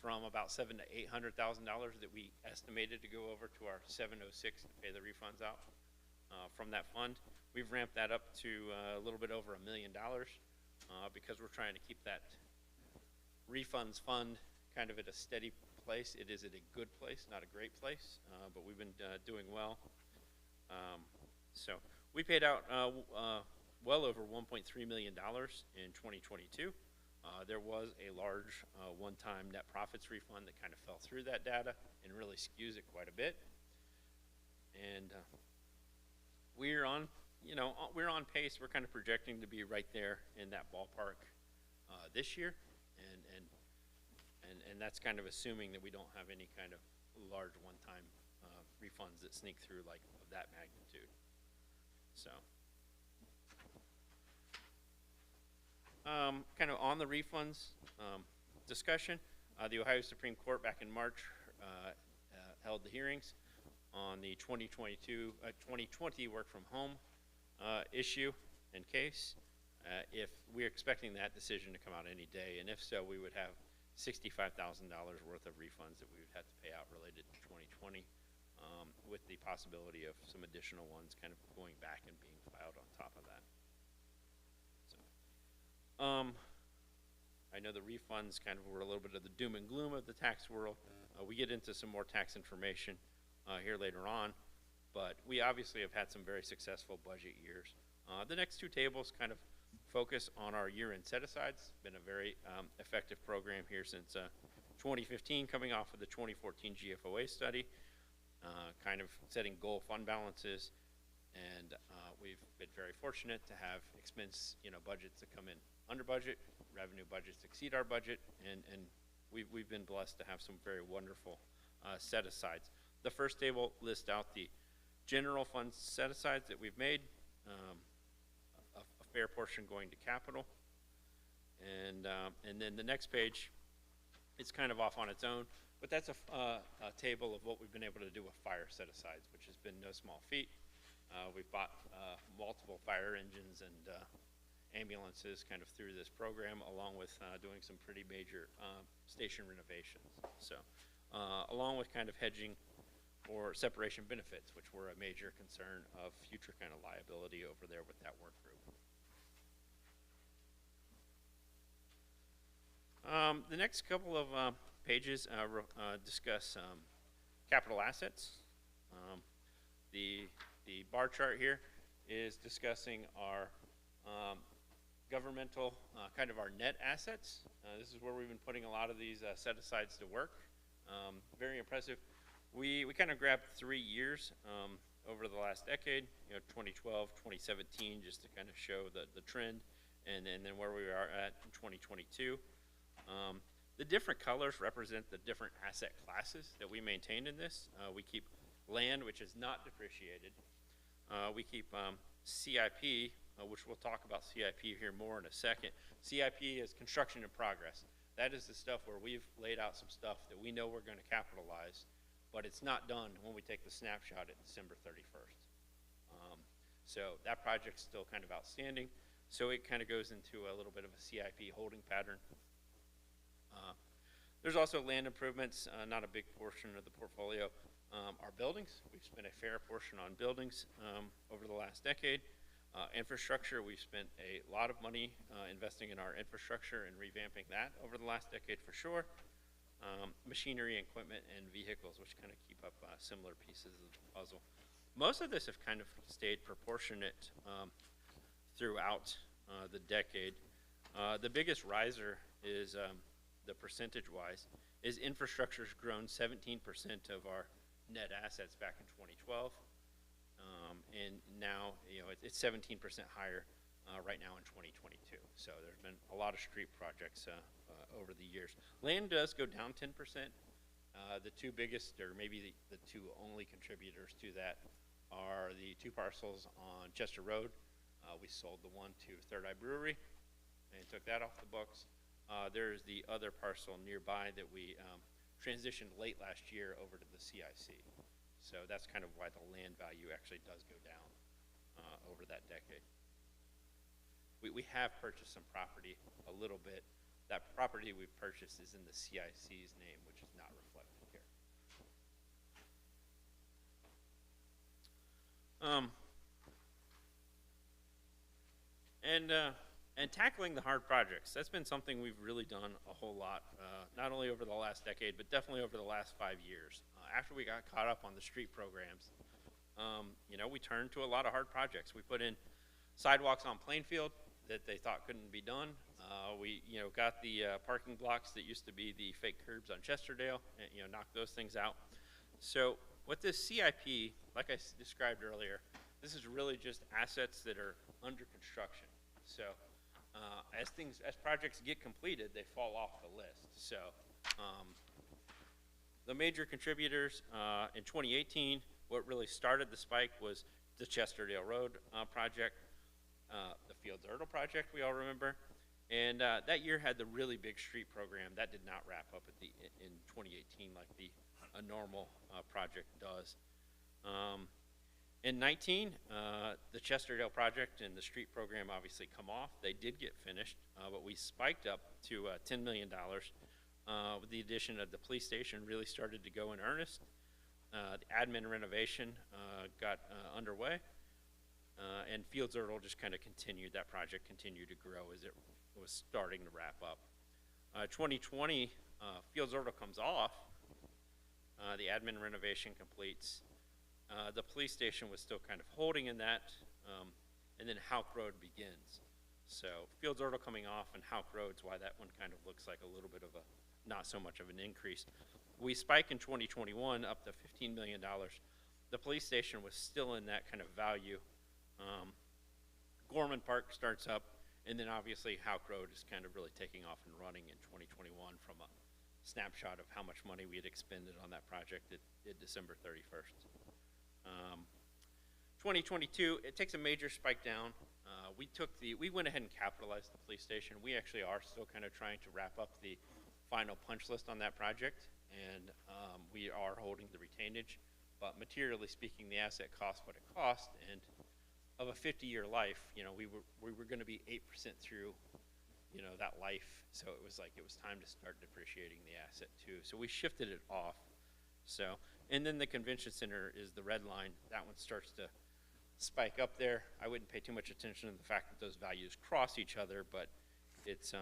from about $700,000 to $800,000 that we estimated to go over to our 706 to pay the refunds out from that fund. We've ramped that up to a little bit over $1 million because we're trying to keep that refunds fund kind of at a steady place. It is at a good place, not a great place, but we've been doing well. So we paid out well over $1.3 million in 2022. There was a large one-time net profits refund that kind of fell through that data and really skews it quite a bit. And we're on, we're on pace. We're kind of projecting to be right there in that ballpark this year. And that's kind of assuming that we don't have any kind of large one-time refunds that sneak through like of that magnitude. So, kind of on the refunds discussion, the Ohio Supreme Court back in March held the hearings on the 2020 work from home issue and case. If we're expecting that decision to come out any day, and if so, we would have $65,000 worth of refunds that we would have to pay out related to 2020, with the possibility of some additional ones kind of going back and being filed on top of that. So, I know the refunds kind of were a little bit of the doom and gloom of the tax world. We get into some more tax information here later on, but we obviously have had some very successful budget years. The next two tables kind of focus on our year-end set-asides. Been a very effective program here since 2015, coming off of the 2014 GFOA study, kind of setting goal fund balances, and we've been very fortunate to have expense, budgets that come in under budget, revenue budgets exceed our budget, and we've been blessed to have some very wonderful set-asides. The first table lists out the general fund set-asides that we've made. A fair portion going to capital, and then the next page, it's kind of off on its own, but that's a table of what we've been able to do with fire set-asides, which has been no small feat. We've bought multiple fire engines and ambulances kind of through this program, along with doing some pretty major station renovations. So, along with kind of hedging for separation benefits, which were a major concern of future kind of liability over there with that work group. The next couple of pages discuss capital assets. The bar chart here is discussing our governmental, kind of our net assets. This is where we've been putting a lot of these set-asides to work. Very impressive. We kind of grabbed 3 years over the last decade, 2012, 2017, just to kind of show the trend, and then where we are at in 2022. The different colors represent the different asset classes that we maintain in this. We keep land, which is not depreciated. We keep CIP, which we'll talk about CIP here more in a second. CIP is construction in progress. That is the stuff where we've laid out some stuff that we know we're going to capitalize, but it's not done when we take the snapshot at December 31st. So that project's still kind of outstanding. So it kind of goes into a little bit of a CIP holding pattern. There's also land improvements, not a big portion of the portfolio. Our buildings, we've spent a fair portion on buildings over the last decade. Infrastructure, we've spent a lot of money investing in our infrastructure and revamping that over the last decade for sure. Machinery, equipment, and vehicles, which kind of keep up similar pieces of the puzzle. Most of this have kind of stayed proportionate throughout the decade. The biggest riser is, the percentage-wise, is infrastructure's grown 17% of our net assets back in 2012. And now, it's 17% higher right now in 2022. So there's been a lot of street projects over the years. Land does go down 10%. The two biggest, or maybe the two only contributors to that, are the 2 parcels on Chester Road. We sold the one to Third Eye Brewery and took that off the books. There's the other parcel nearby that we transitioned late last year over to the CIC. So that's kind of why the land value actually does go down over that decade. We have purchased some property a little bit. That property we've purchased is in the CIC's name, which is not reflected here. And tackling the hard projects, that's been something we've really done a whole lot, not only over the last decade, but definitely over the last 5 years. After we got caught up on the street programs, we turned to a lot of hard projects. We put in sidewalks on Plainfield that they thought couldn't be done. We got the parking blocks that used to be the fake curbs on Chesterdale, and, knocked those things out. So with this CIP, like I described earlier, this is really just assets that are under construction. So as projects get completed, they fall off the list. So the major contributors in 2018, what really started the spike was the Chesterdale Road project, the Fields Erdel project we all remember, and that year had the really big street program. That did not wrap up in 2018 like a normal project does. In 19, the Chesterdale project and the street program obviously come off. They did get finished, but we spiked up to $10 million. With the addition of the police station really started to go in earnest. The admin renovation got underway, and Fields Erdel just kind of continued. That project continued to grow as it was starting to wrap up. 2020, Fields Erdel comes off. The admin renovation completes. The police station was still kind of holding in that, and then Houck Road begins. So Fields Erdel coming off and Houck Road's why that one kind of looks like a little bit of a, not so much of an increase. We spike in 2021 up to $15 million. The police station was still in that kind of value. Gorman Park starts up, and then obviously Houck Road is kind of really taking off and running in 2021 from a snapshot of how much money we had expended on that project at December 31st. 2022, it takes a major spike down. We went ahead and capitalized the police station. We actually are still kind of trying to wrap up the final punch list on that project, and we are holding the retainage, but materially speaking, the asset cost what it cost, and of a 50-year life, we were going to be 8% through, that life, so it was time to start depreciating the asset too. So we shifted it off. So, and then the convention center is the red line. That one starts to spike up there. I wouldn't pay too much attention to the fact that those values cross each other, but it's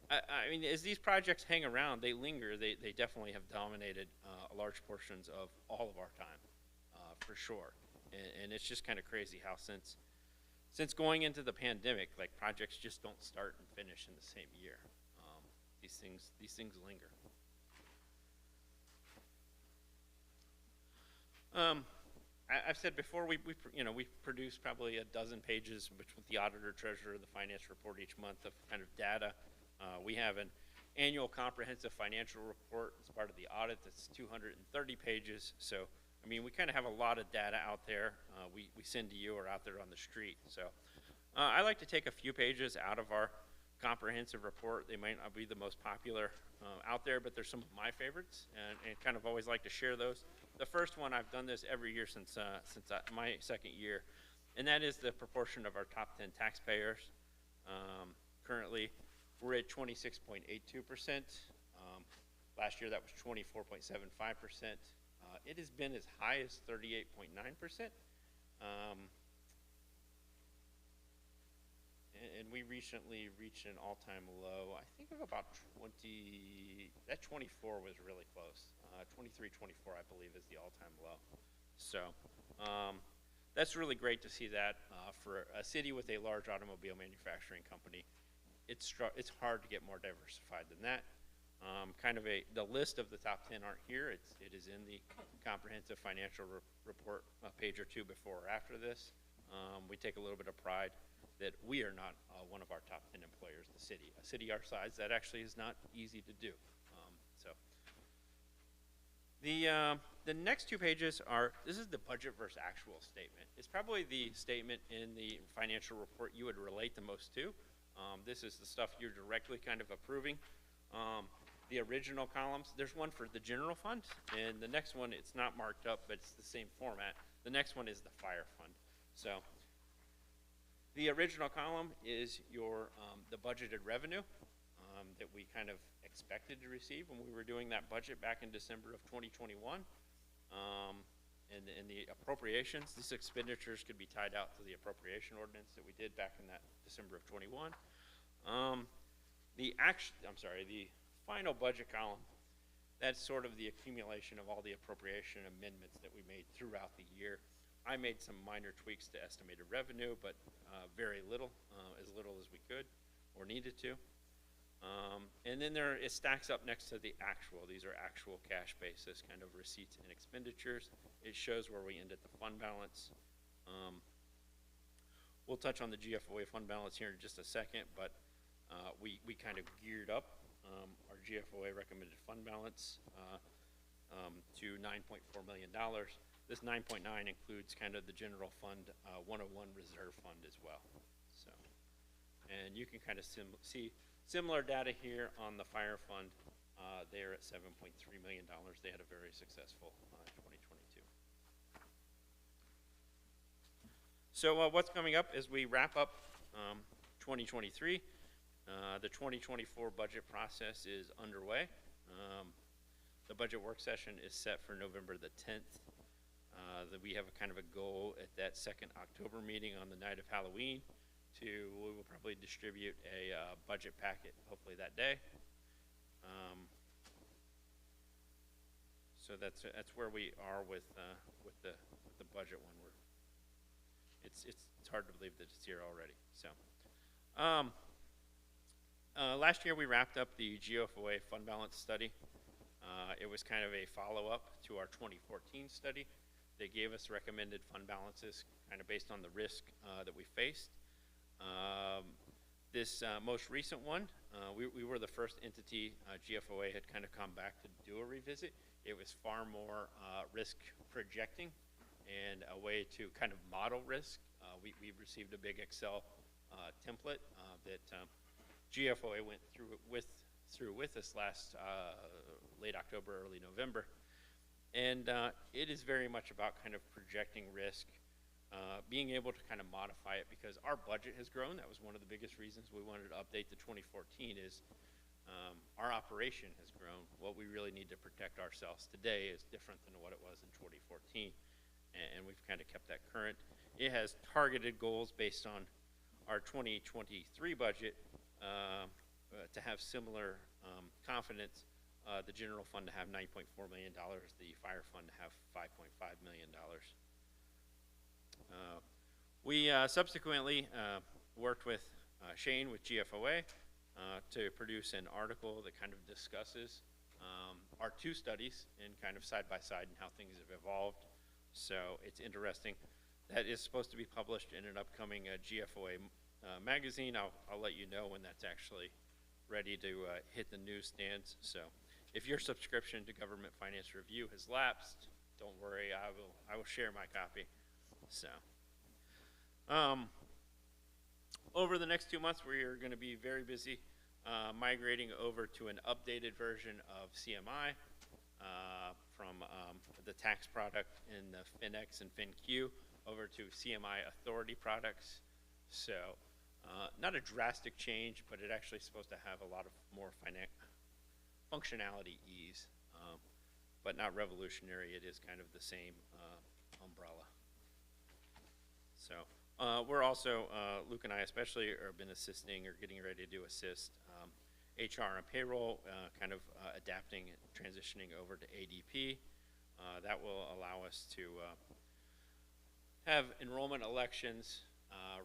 I mean, as these projects hang around, they linger. They definitely have dominated large portions of all of our time, for sure. And it's just kind of crazy how since since going into the pandemic, like projects just don't start and finish in the same year. These things linger. I've said before, we produce probably a dozen pages with the auditor, treasurer, the finance report each month of kind of data. We have an annual comprehensive financial report as part of the audit that's 230 pages. So, I mean, we kind of have a lot of data out there we send to you or out there on the street. So I like to take a few pages out of our comprehensive report. They might not be the most popular out there, but they're some of my favorites, and kind of always like to share those. The first one, I've done this every year since my second year, and that is the proportion of our top 10 taxpayers. Currently, we're at 26.82%. Last year, that was 24.75%. It has been as high as 38.9%. And we recently reached an all-time low, I think of about 24 was really close. 23, 24, I believe, is the all-time low. So that's really great to see that for a city with a large automobile manufacturing company. It's hard to get more diversified than that. The list of the top 10 aren't here. It is in the comprehensive financial report a page or two before or after this. We take a little bit of pride that we are not one of our top 10 employers in the city. A city our size, that actually is not easy to do. The next two pages this is the budget versus actual statement. It's probably the statement in the financial report you would relate the most to. This is the stuff you're directly kind of approving. The original columns, there's one for the general fund, and the next one, it's not marked up, but it's the same format. The next one is the fire fund. So the original column is the budgeted revenue that we kind of expected to receive when we were doing that budget back in December of 2021. And the appropriations, these expenditures could be tied out to the appropriation ordinance that we did back in that December of 21. The final budget column, that's sort of the accumulation of all the appropriation amendments that we made throughout the year. I made some minor tweaks to estimated revenue, but very little, as little as we could or needed to. And then it stacks up next to the actual. These are actual cash basis, kind of receipts and expenditures. It shows where we end at the fund balance. We'll touch on the GFOA fund balance here in just a second, but we kind of geared up our GFOA recommended fund balance to $9.4 million. This 9.9 includes kind of the general fund 101 reserve fund as well. So, and you can kind of see similar data here on the fire fund. They're at $7.3 million. They had a very successful 2022. So what's coming up as we wrap up 2023? The 2024 budget process is underway. The budget work session is set for November the 10th. That we have a kind of a goal at that second October meeting on the night of Halloween we will probably distribute a budget packet hopefully that day. So that's where we are with the budget one. It's hard to believe that it's here already. So last year we wrapped up the GFOA fund balance study. It was kind of a follow-up to our 2014 study. They gave us recommended fund balances kind of based on the risk that we faced. This most recent one, we were the first entity GFOA had kind of come back to do a revisit. It was far more risk projecting and a way to kind of model risk. We received a big Excel template that GFOA went through with us last late October, early November. And it is very much about kind of projecting risk, being able to kind of modify it because our budget has grown. That was one of the biggest reasons we wanted to update the 2014 is our operation has grown. What we really need to protect ourselves today is different than what it was in 2014. And we've kind of kept that current. It has targeted goals based on our 2023 budget to have similar confidence. The general fund to have $9.4 million, the fire fund to have $5.5 million. We subsequently worked with Shane with GFOA to produce an article that kind of discusses our two studies and kind of side by side and how things have evolved. So it's interesting. That is supposed to be published in an upcoming GFOA magazine. I'll let you know when that's actually ready to hit the newsstands. So if your subscription to Government Finance Review has lapsed, don't worry, I will share my copy. So over the next 2 months, we are going to be very busy migrating over to an updated version of CMI from the tax product in the FinX and FinQ over to CMI authority products. So not a drastic change, but it actually is supposed to have a lot of more functionality ease, but not revolutionary. It is kind of the same umbrella. So we're also, Luke and I especially, have been assisting or getting ready to assist HR and payroll, kind of adapting and transitioning over to ADP. That will allow us to have enrollment elections,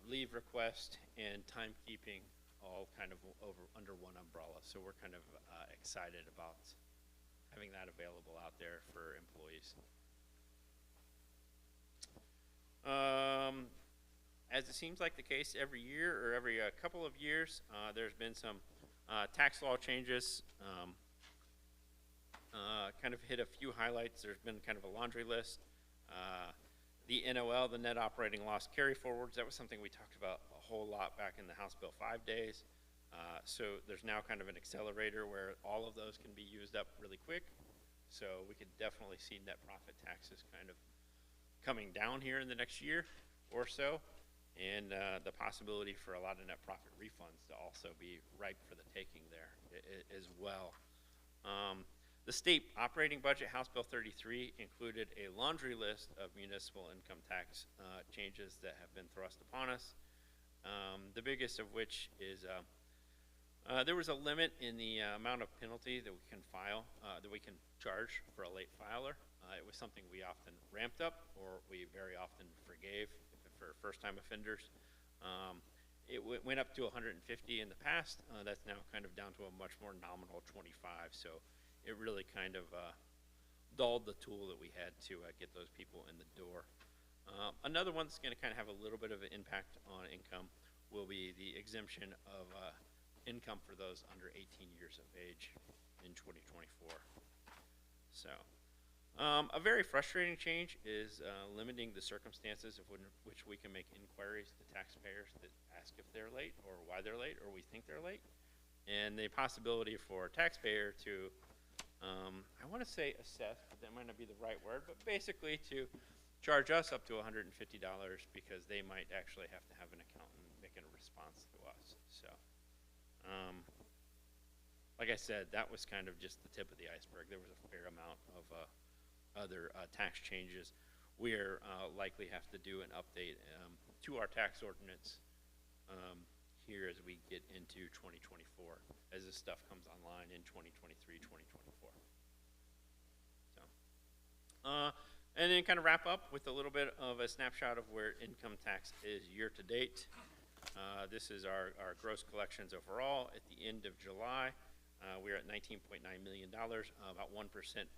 leave request, and timekeeping all kind of under one umbrella. So we're kind of excited about having that available out there for employees. As it seems like the case every year or every couple of years, there's been some tax law changes. Kind of hit a few highlights. There's been kind of a laundry list. The NOL, the net operating loss carry forwards, that was something we talked about a whole lot back in the House Bill 5 days. So there's now kind of an accelerator where all of those can be used up really quick. So we could definitely see net profit taxes kind of coming down here in the next year or so, and the possibility for a lot of net profit refunds to also be ripe for the taking there as well. The state operating budget, House Bill 33, included a laundry list of municipal income tax changes that have been thrust upon us. The biggest of which is there was a limit in the amount of penalty that we can file, that we can charge for a late filer. It was something we often ramped up, or we very often forgave for first-time offenders. It went up to 150 in the past. That's now kind of down to a much more nominal 25. So it really kind of dulled the tool that we had to get those people in the door. Another one that's going to kind of have a little bit of an impact on income will be the exemption of income for those under 18 years of age in 2024. So a very frustrating change is limiting the circumstances of which we can make inquiries to taxpayers that ask if they're late or why they're late or we think they're late. And the possibility for a taxpayer to, I want to say assess, but that might not be the right word, but basically to charge us up to $150 because they might actually have to have an accountant making a response to us. So, like I said, that was kind of just the tip of the iceberg. There was a fair amount of other tax changes. We're likely have to do an update to our tax ordinance here as we get into 2024, as this stuff comes online in 2023, 2024. So, and then kind of wrap up with a little bit of a snapshot of where income tax is year to date. This is our gross collections overall at the end of July. We're at $19.9 million, about 1%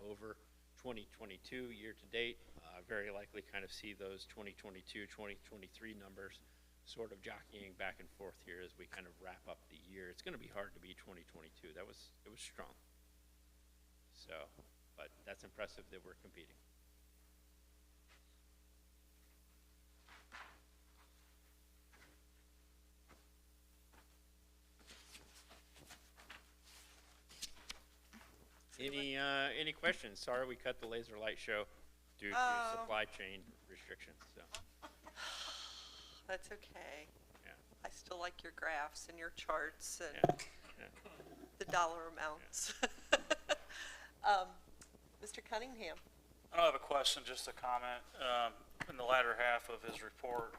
over 2022 year to date. Very likely kind of see those 2022, 2023 numbers sort of jockeying back and forth here as we kind of wrap up the year. It's going to be hard to beat 2022. It was strong. So, but that's impressive that we're competing. Any questions? Sorry we cut the laser light show due to supply chain restrictions. So. That's okay. Yeah. I still like your graphs and your charts and the dollar amounts. Mr. Cunningham. I don't have a question, just a comment. In the latter half of his report,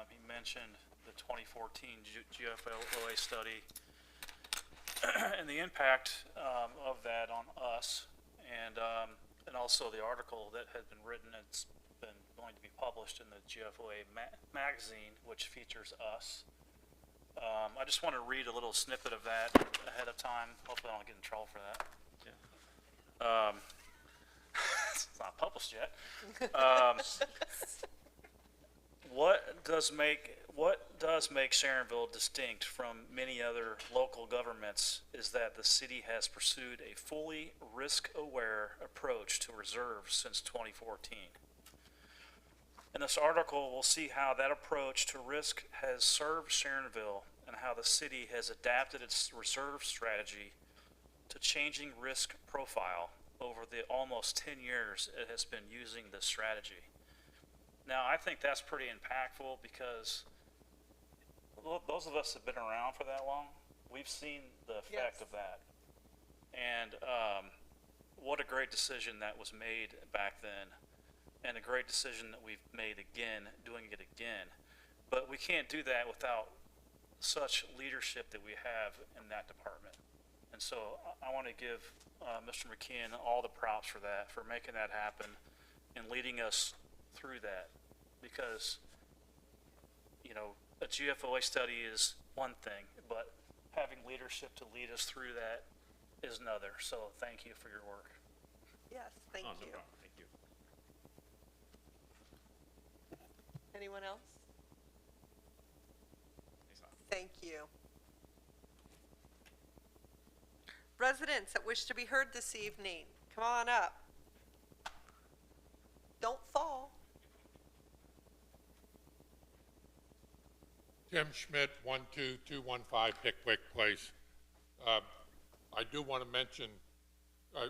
he mentioned the 2014 GFOA study and the impact of that on us. And and also the article that had been written, it's been going to be published in the GFOA magazine, which features us. I just want to read a little snippet of that ahead of time. Hopefully I don't get in trouble for that. It's not published yet. What does make Sharonville distinct from many other local governments is that the city has pursued a fully risk-aware approach to reserves since 2014. In this article, we'll see how that approach to risk has served Sharonville and how the city has adapted its reserve strategy to changing risk profile over the almost 10 years it has been using this strategy. Now, I think that's pretty impactful because those of us that have been around for that long, we've seen the effect of that. And what a great decision that was made back then, and a great decision that we've made again, doing it again. But we can't do that without such leadership that we have in that department. And so I want to give Mr. McKeon all the props for that, for making that happen and leading us through that. Because, you know, a GFOA study is one thing, but having leadership to lead us through that is another. So thank you for your work. Yes, thank Oh, you. no problem. Thank you. Anyone else? Thank you. Residents that wish to be heard this evening, come on up. Don't fall. Tim Schmidt, 12215 Pickwick Place. I do want to mention,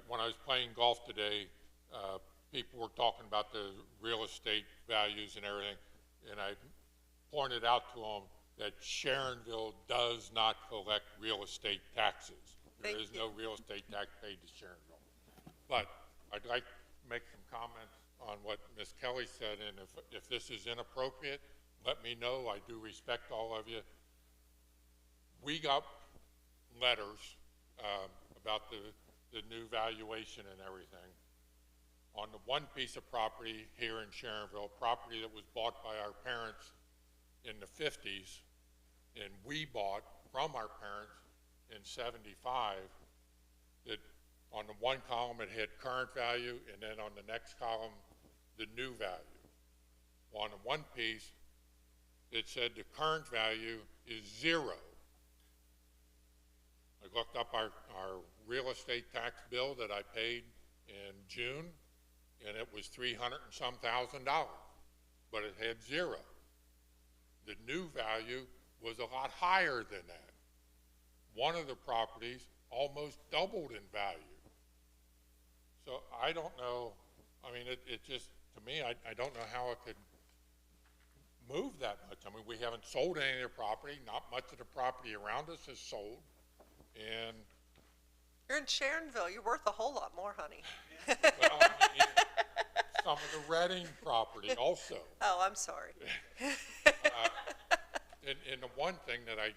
when I was playing golf today, people were talking about the real estate values and everything, and I pointed out to them that Sharonville does not collect real estate taxes. There is no real estate tax paid to Sharonville. But I'd like to make some comments on what Ms. Kelly said, and if this is inappropriate, let me know. I do respect all of you. We got letters about the new valuation and everything. On the one piece of property here in Sharonville, property that was bought by our parents in the 50s, and we bought from our parents in 75, that on the one column it had current value, and then on the next column, the new value. Well, on the one piece, it said the current value is 0. I looked up our real estate tax bill that I paid in June, and it was $300 and some thousand, but it had 0. The new value was a lot higher than that. One of the properties almost doubled in value. So I don't know, I mean, it just, to me, I don't know how it could move that much. I mean, we haven't sold any of the property, not much of the property around us is sold, and... You're in Sharonville, you're worth a whole lot more, honey. Well, I mean, some of the Reading property also. Oh, I'm sorry. And the one thing that I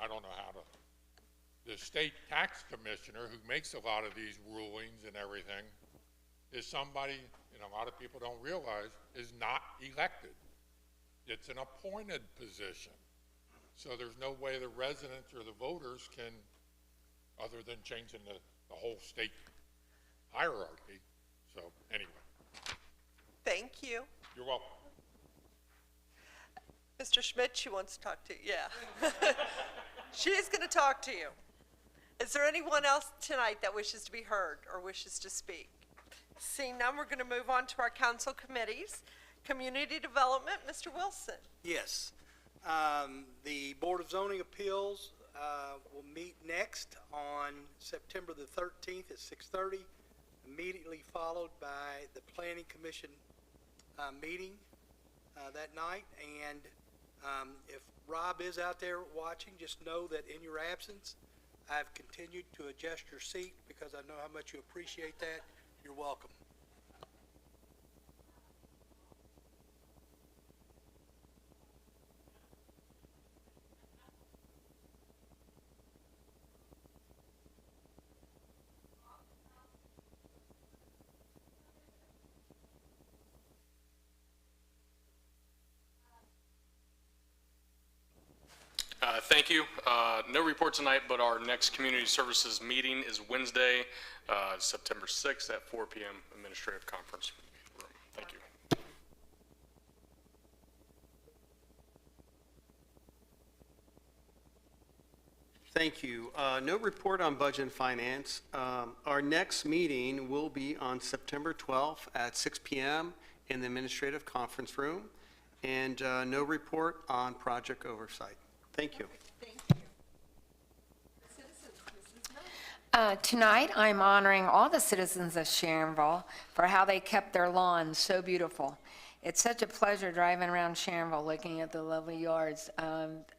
don't know how to, the state tax commissioner who makes a lot of these rulings and everything is somebody, and a lot of people don't realize, is not elected. It's an appointed position. So there's no way the residents or the voters can, other than changing the whole state hierarchy. So anyway. Thank you. You're welcome. Mr. Schmidt, she wants to talk to you. Yeah. She is going to talk to you. Is there anyone else tonight that wishes to be heard or wishes to speak? Seeing none, we're going to move on to our council committees. Community Development, Mr. Wilson. Yes. The Board of Zoning Appeals will meet next on September the 13th at 6:30, immediately followed by the Planning Commission meeting that night. And if Rob is out there watching, just know that in your absence, I've continued to adjust your seat because I know how much you appreciate that. You're welcome. Thank you. No report tonight, but our next community services meeting is Wednesday, September 6th at 4 p.m. Administrative Conference Room. Thank you. Thank you. No report on budget and finance. Our next meeting will be on September 12th at 6 p.m. in the Administrative Conference Room, and no report on project oversight. Thank you. Thank you. Citizens, Mrs. Knight. Tonight, I'm honoring all the citizens of Sharonville for how they kept their lawns so beautiful. It's such a pleasure driving around Sharonville looking at the lovely yards.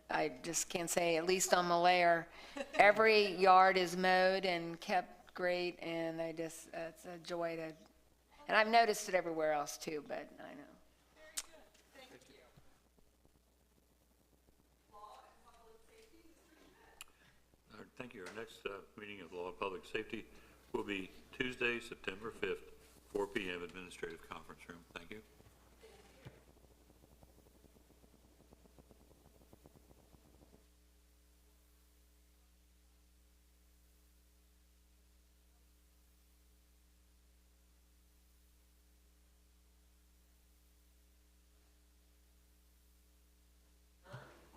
I just can't say, at least on Malaire, every yard is mowed and kept great, and it's a joy to, and I've noticed it everywhere else too, but I know. Very good. Thank you. Law and Public Safety, Mr. Schmidt. Thank you. Our next meeting of Law and Public Safety will be Tuesday, September 5th, 4 p.m. Administrative Conference Room. Thank you.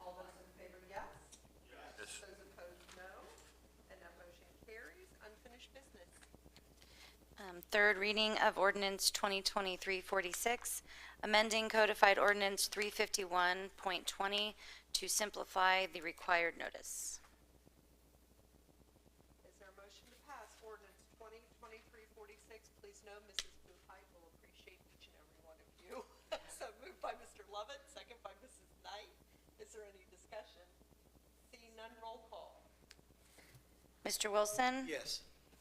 All those in favor, yes? Yes. Those opposed, no. And that motion carries. Unfinished business. Third reading of ordinance 2023-46, amending codified ordinance 351.20 to simplify the required notice. Is there a motion to pass ordinance 2023-46? Please know Mrs. Buhite will appreciate each and every one of you. So moved by Mr. Lovett, second by Mrs. Knight. Is there any discussion? Seeing none, roll call. Mr. Wilson? Yes.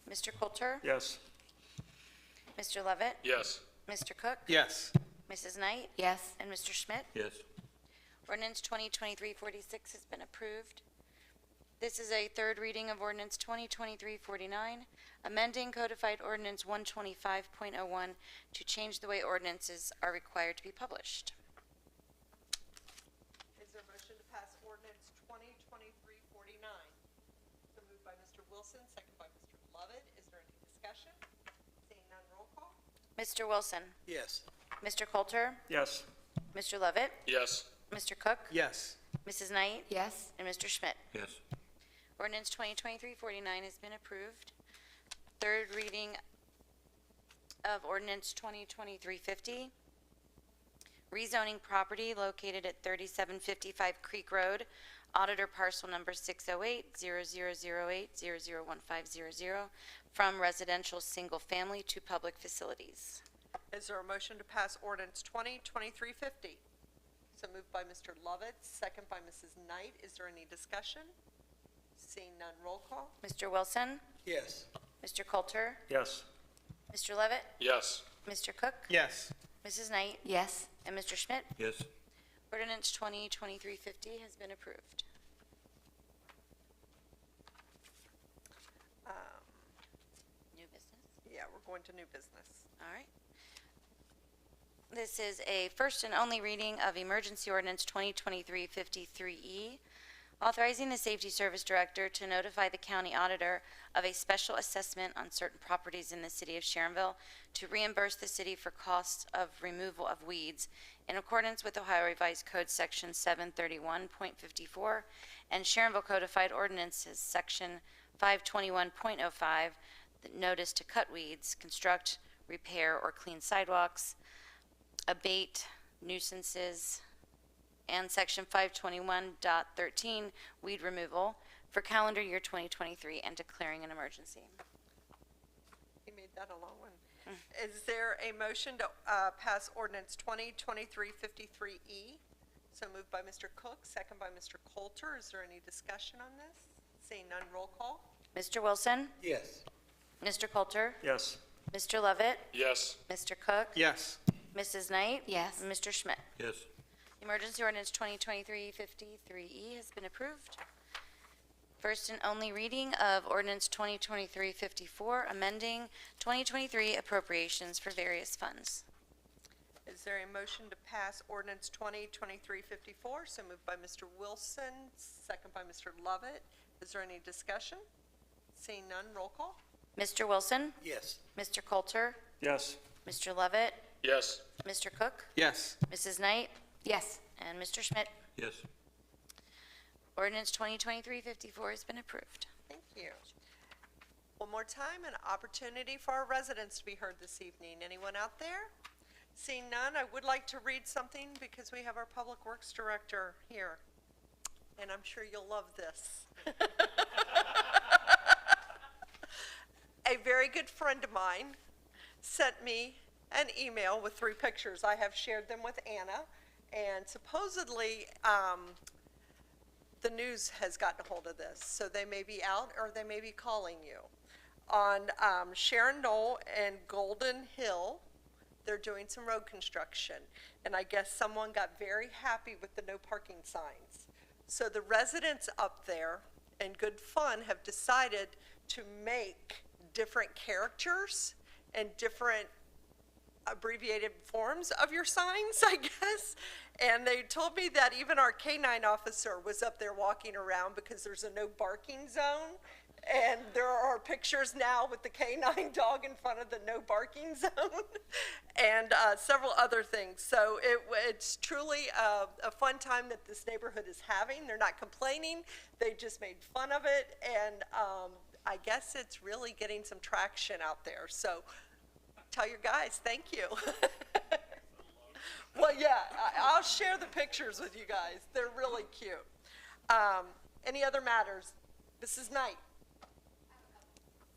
Mr. Coulter? Yes. Mr. Levitt? Yes. Mr. Cook? Yes. Mrs. Knight? Yes. And Mr. Schmidt? Yes. Ordinance 2023-46 has been approved. This is a third reading of ordinance 2023-49, amending codified ordinance 125.01 to change the way ordinances are required to be published. Is there a motion to pass ordinance 2023-49? So moved by Mr. Wilson, second by Mr. Lovett. Is there any discussion? Seeing none, roll call. Mr. Wilson? Yes. Mr. Coulter? Yes. Mr. Levitt? Yes. Mr. Cook? Yes. Mrs. Knight? Yes. And Mr. Schmidt? Yes. Ordinance 2023-49 has been approved. Third reading of ordinance 2023-50, rezoning property located at 3755 Creek Road, auditor parcel number 608-0008-001500, from residential single-family to public facilities. Is there a motion to pass ordinance 2023-50? So moved by Mr. Lovett, second by Mrs. Knight. Is there any discussion? Seeing none, roll call. Mr. Wilson? Yes. Mr. Coulter? Yes. Mr. Levitt? Yes. Mr. Cook? Yes. Mrs. Knight? Yes. And Mr. Schmidt? Yes. Ordinance 2023-50 has been approved. New business? Yeah, we're going to new business. All right. This is a first and only reading of Emergency Ordinance 2023-53E, authorizing the Safety Service Director to notify the county auditor of a special assessment on certain properties in the city of Sharonville to reimburse the city for costs of removal of weeds in accordance with Ohio Revised Code Section 731.54 and Sharonville Codified Ordinances Section 521.05, the notice to cut weeds, construct, repair, or clean sidewalks, abate nuisances, and Section 521.13, weed removal, for calendar year 2023 and declaring an emergency. He made that a long one. Is there a motion to pass ordinance 2023-53E? So moved by Mr. Cook, second by Mr. Coulter. Is there any discussion on this? Seeing none, roll call. Mr. Wilson? Yes. Mr. Coulter? Yes. Mr. Levitt? Yes. Mr. Cook? Yes. Mrs. Knight? Yes. And Mr. Schmidt? Yes. Emergency Ordinance 2023-53E has been approved. First and only reading of Ordinance 2023-54, amending 2023 appropriations for various funds. Is Is there a motion to pass ordinance 2023-54? So moved by Mr. Wilson, second by Mr. Lovett. Is there any discussion? Seeing none, roll call. Mr. Wilson? Yes. Mr. Coulter? Yes. Mr. Lovett? Yes. Mr. Cook? Yes. Mrs. Knight? Yes. And Mr. Schmidt? Yes. Ordinance 2023-54 has been approved. Thank you. One more time, an opportunity for our residents to be heard this evening. Anyone out there? Seeing none, I would like to read something because we have our Public Works Director here. And I'm sure you'll love this. A very good friend of mine sent me an email with 3 pictures. I have shared them with Anna, and supposedly the news has gotten a hold of this, so they may be out or they may be calling you. On Sharonville and Golden Hill, they're doing some road construction, and I guess someone got very happy with the no parking signs. So the residents up there, in good fun, have decided to make different characters and different abbreviated forms of your signs, I guess. And they told me that even our K-9 officer was up there walking around because there's a no barking zone. And there are pictures now with the K-9 dog in front of the no barking zone and several other things. So it's truly a fun time that this neighborhood is having. They're not complaining. They just made fun of it. And I guess it's really getting some traction out there. So tell your guys, thank you. Well, yeah, I'll share the pictures with you guys. They're really cute. Any other matters? Mrs. Knight.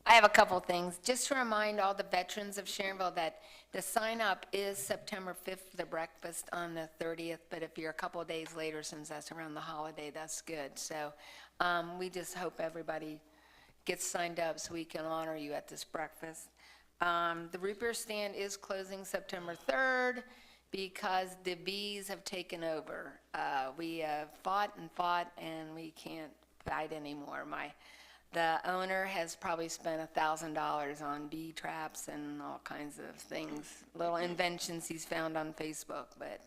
I have a couple things. Just to remind all the veterans of Sharonville that the sign-up is September 5th, the breakfast on the 30th, but if you're a couple of days later, since that's around the holiday, that's good. So we just hope everybody gets signed up so we can honor you at this breakfast. The root beer stand is closing September 3rd because the bees have taken over. We have fought, and we can't fight anymore. The owner has probably spent $1,000 on bee traps and all kinds of things, little inventions he's found on Facebook. But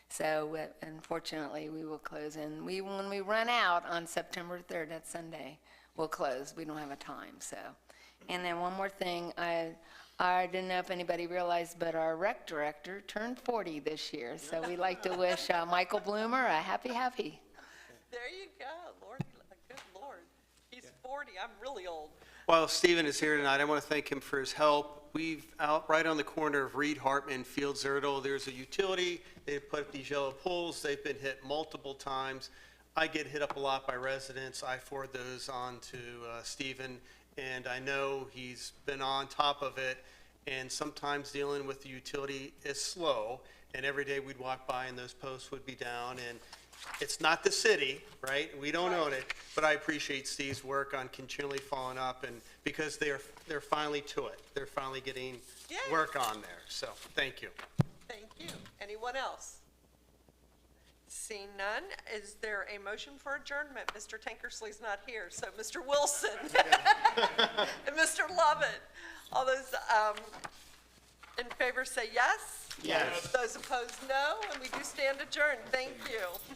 so unfortunately, we will close. And when we run out on September 3rd, that Sunday, we'll close. We don't have a time. So, and then one more thing, I didn't know if anybody realized, but our rec director turned 40 this year. So we'd like to wish Michael Bloomer a happy. There you go, Lord. Good Lord. He's 40. I'm really old. While Stephen is here tonight, I want to thank him for his help. We've out right on the corner of Reed, Hartman, Field Zertle. There's a utility. They've put up these yellow poles. They've been hit multiple times. I get hit up a lot by residents. I forward those on to Stephen, and I know he's been on top of it. And sometimes dealing with the utility is slow. And every day we'd walk by and those posts would be down. And it's not the city, right? We don't own it, but I appreciate Steve's work on continually following up, and because they're finally to it. They're finally getting work on there. So thank you. Thank you. Anyone else? Seeing none, is there a motion for adjournment? Mr. Tankersley's not here, so Mr. Wilson and Mr. Lovett. All those in favor say yes. Yes. Those opposed, no, and we do stand adjourned. Thank you.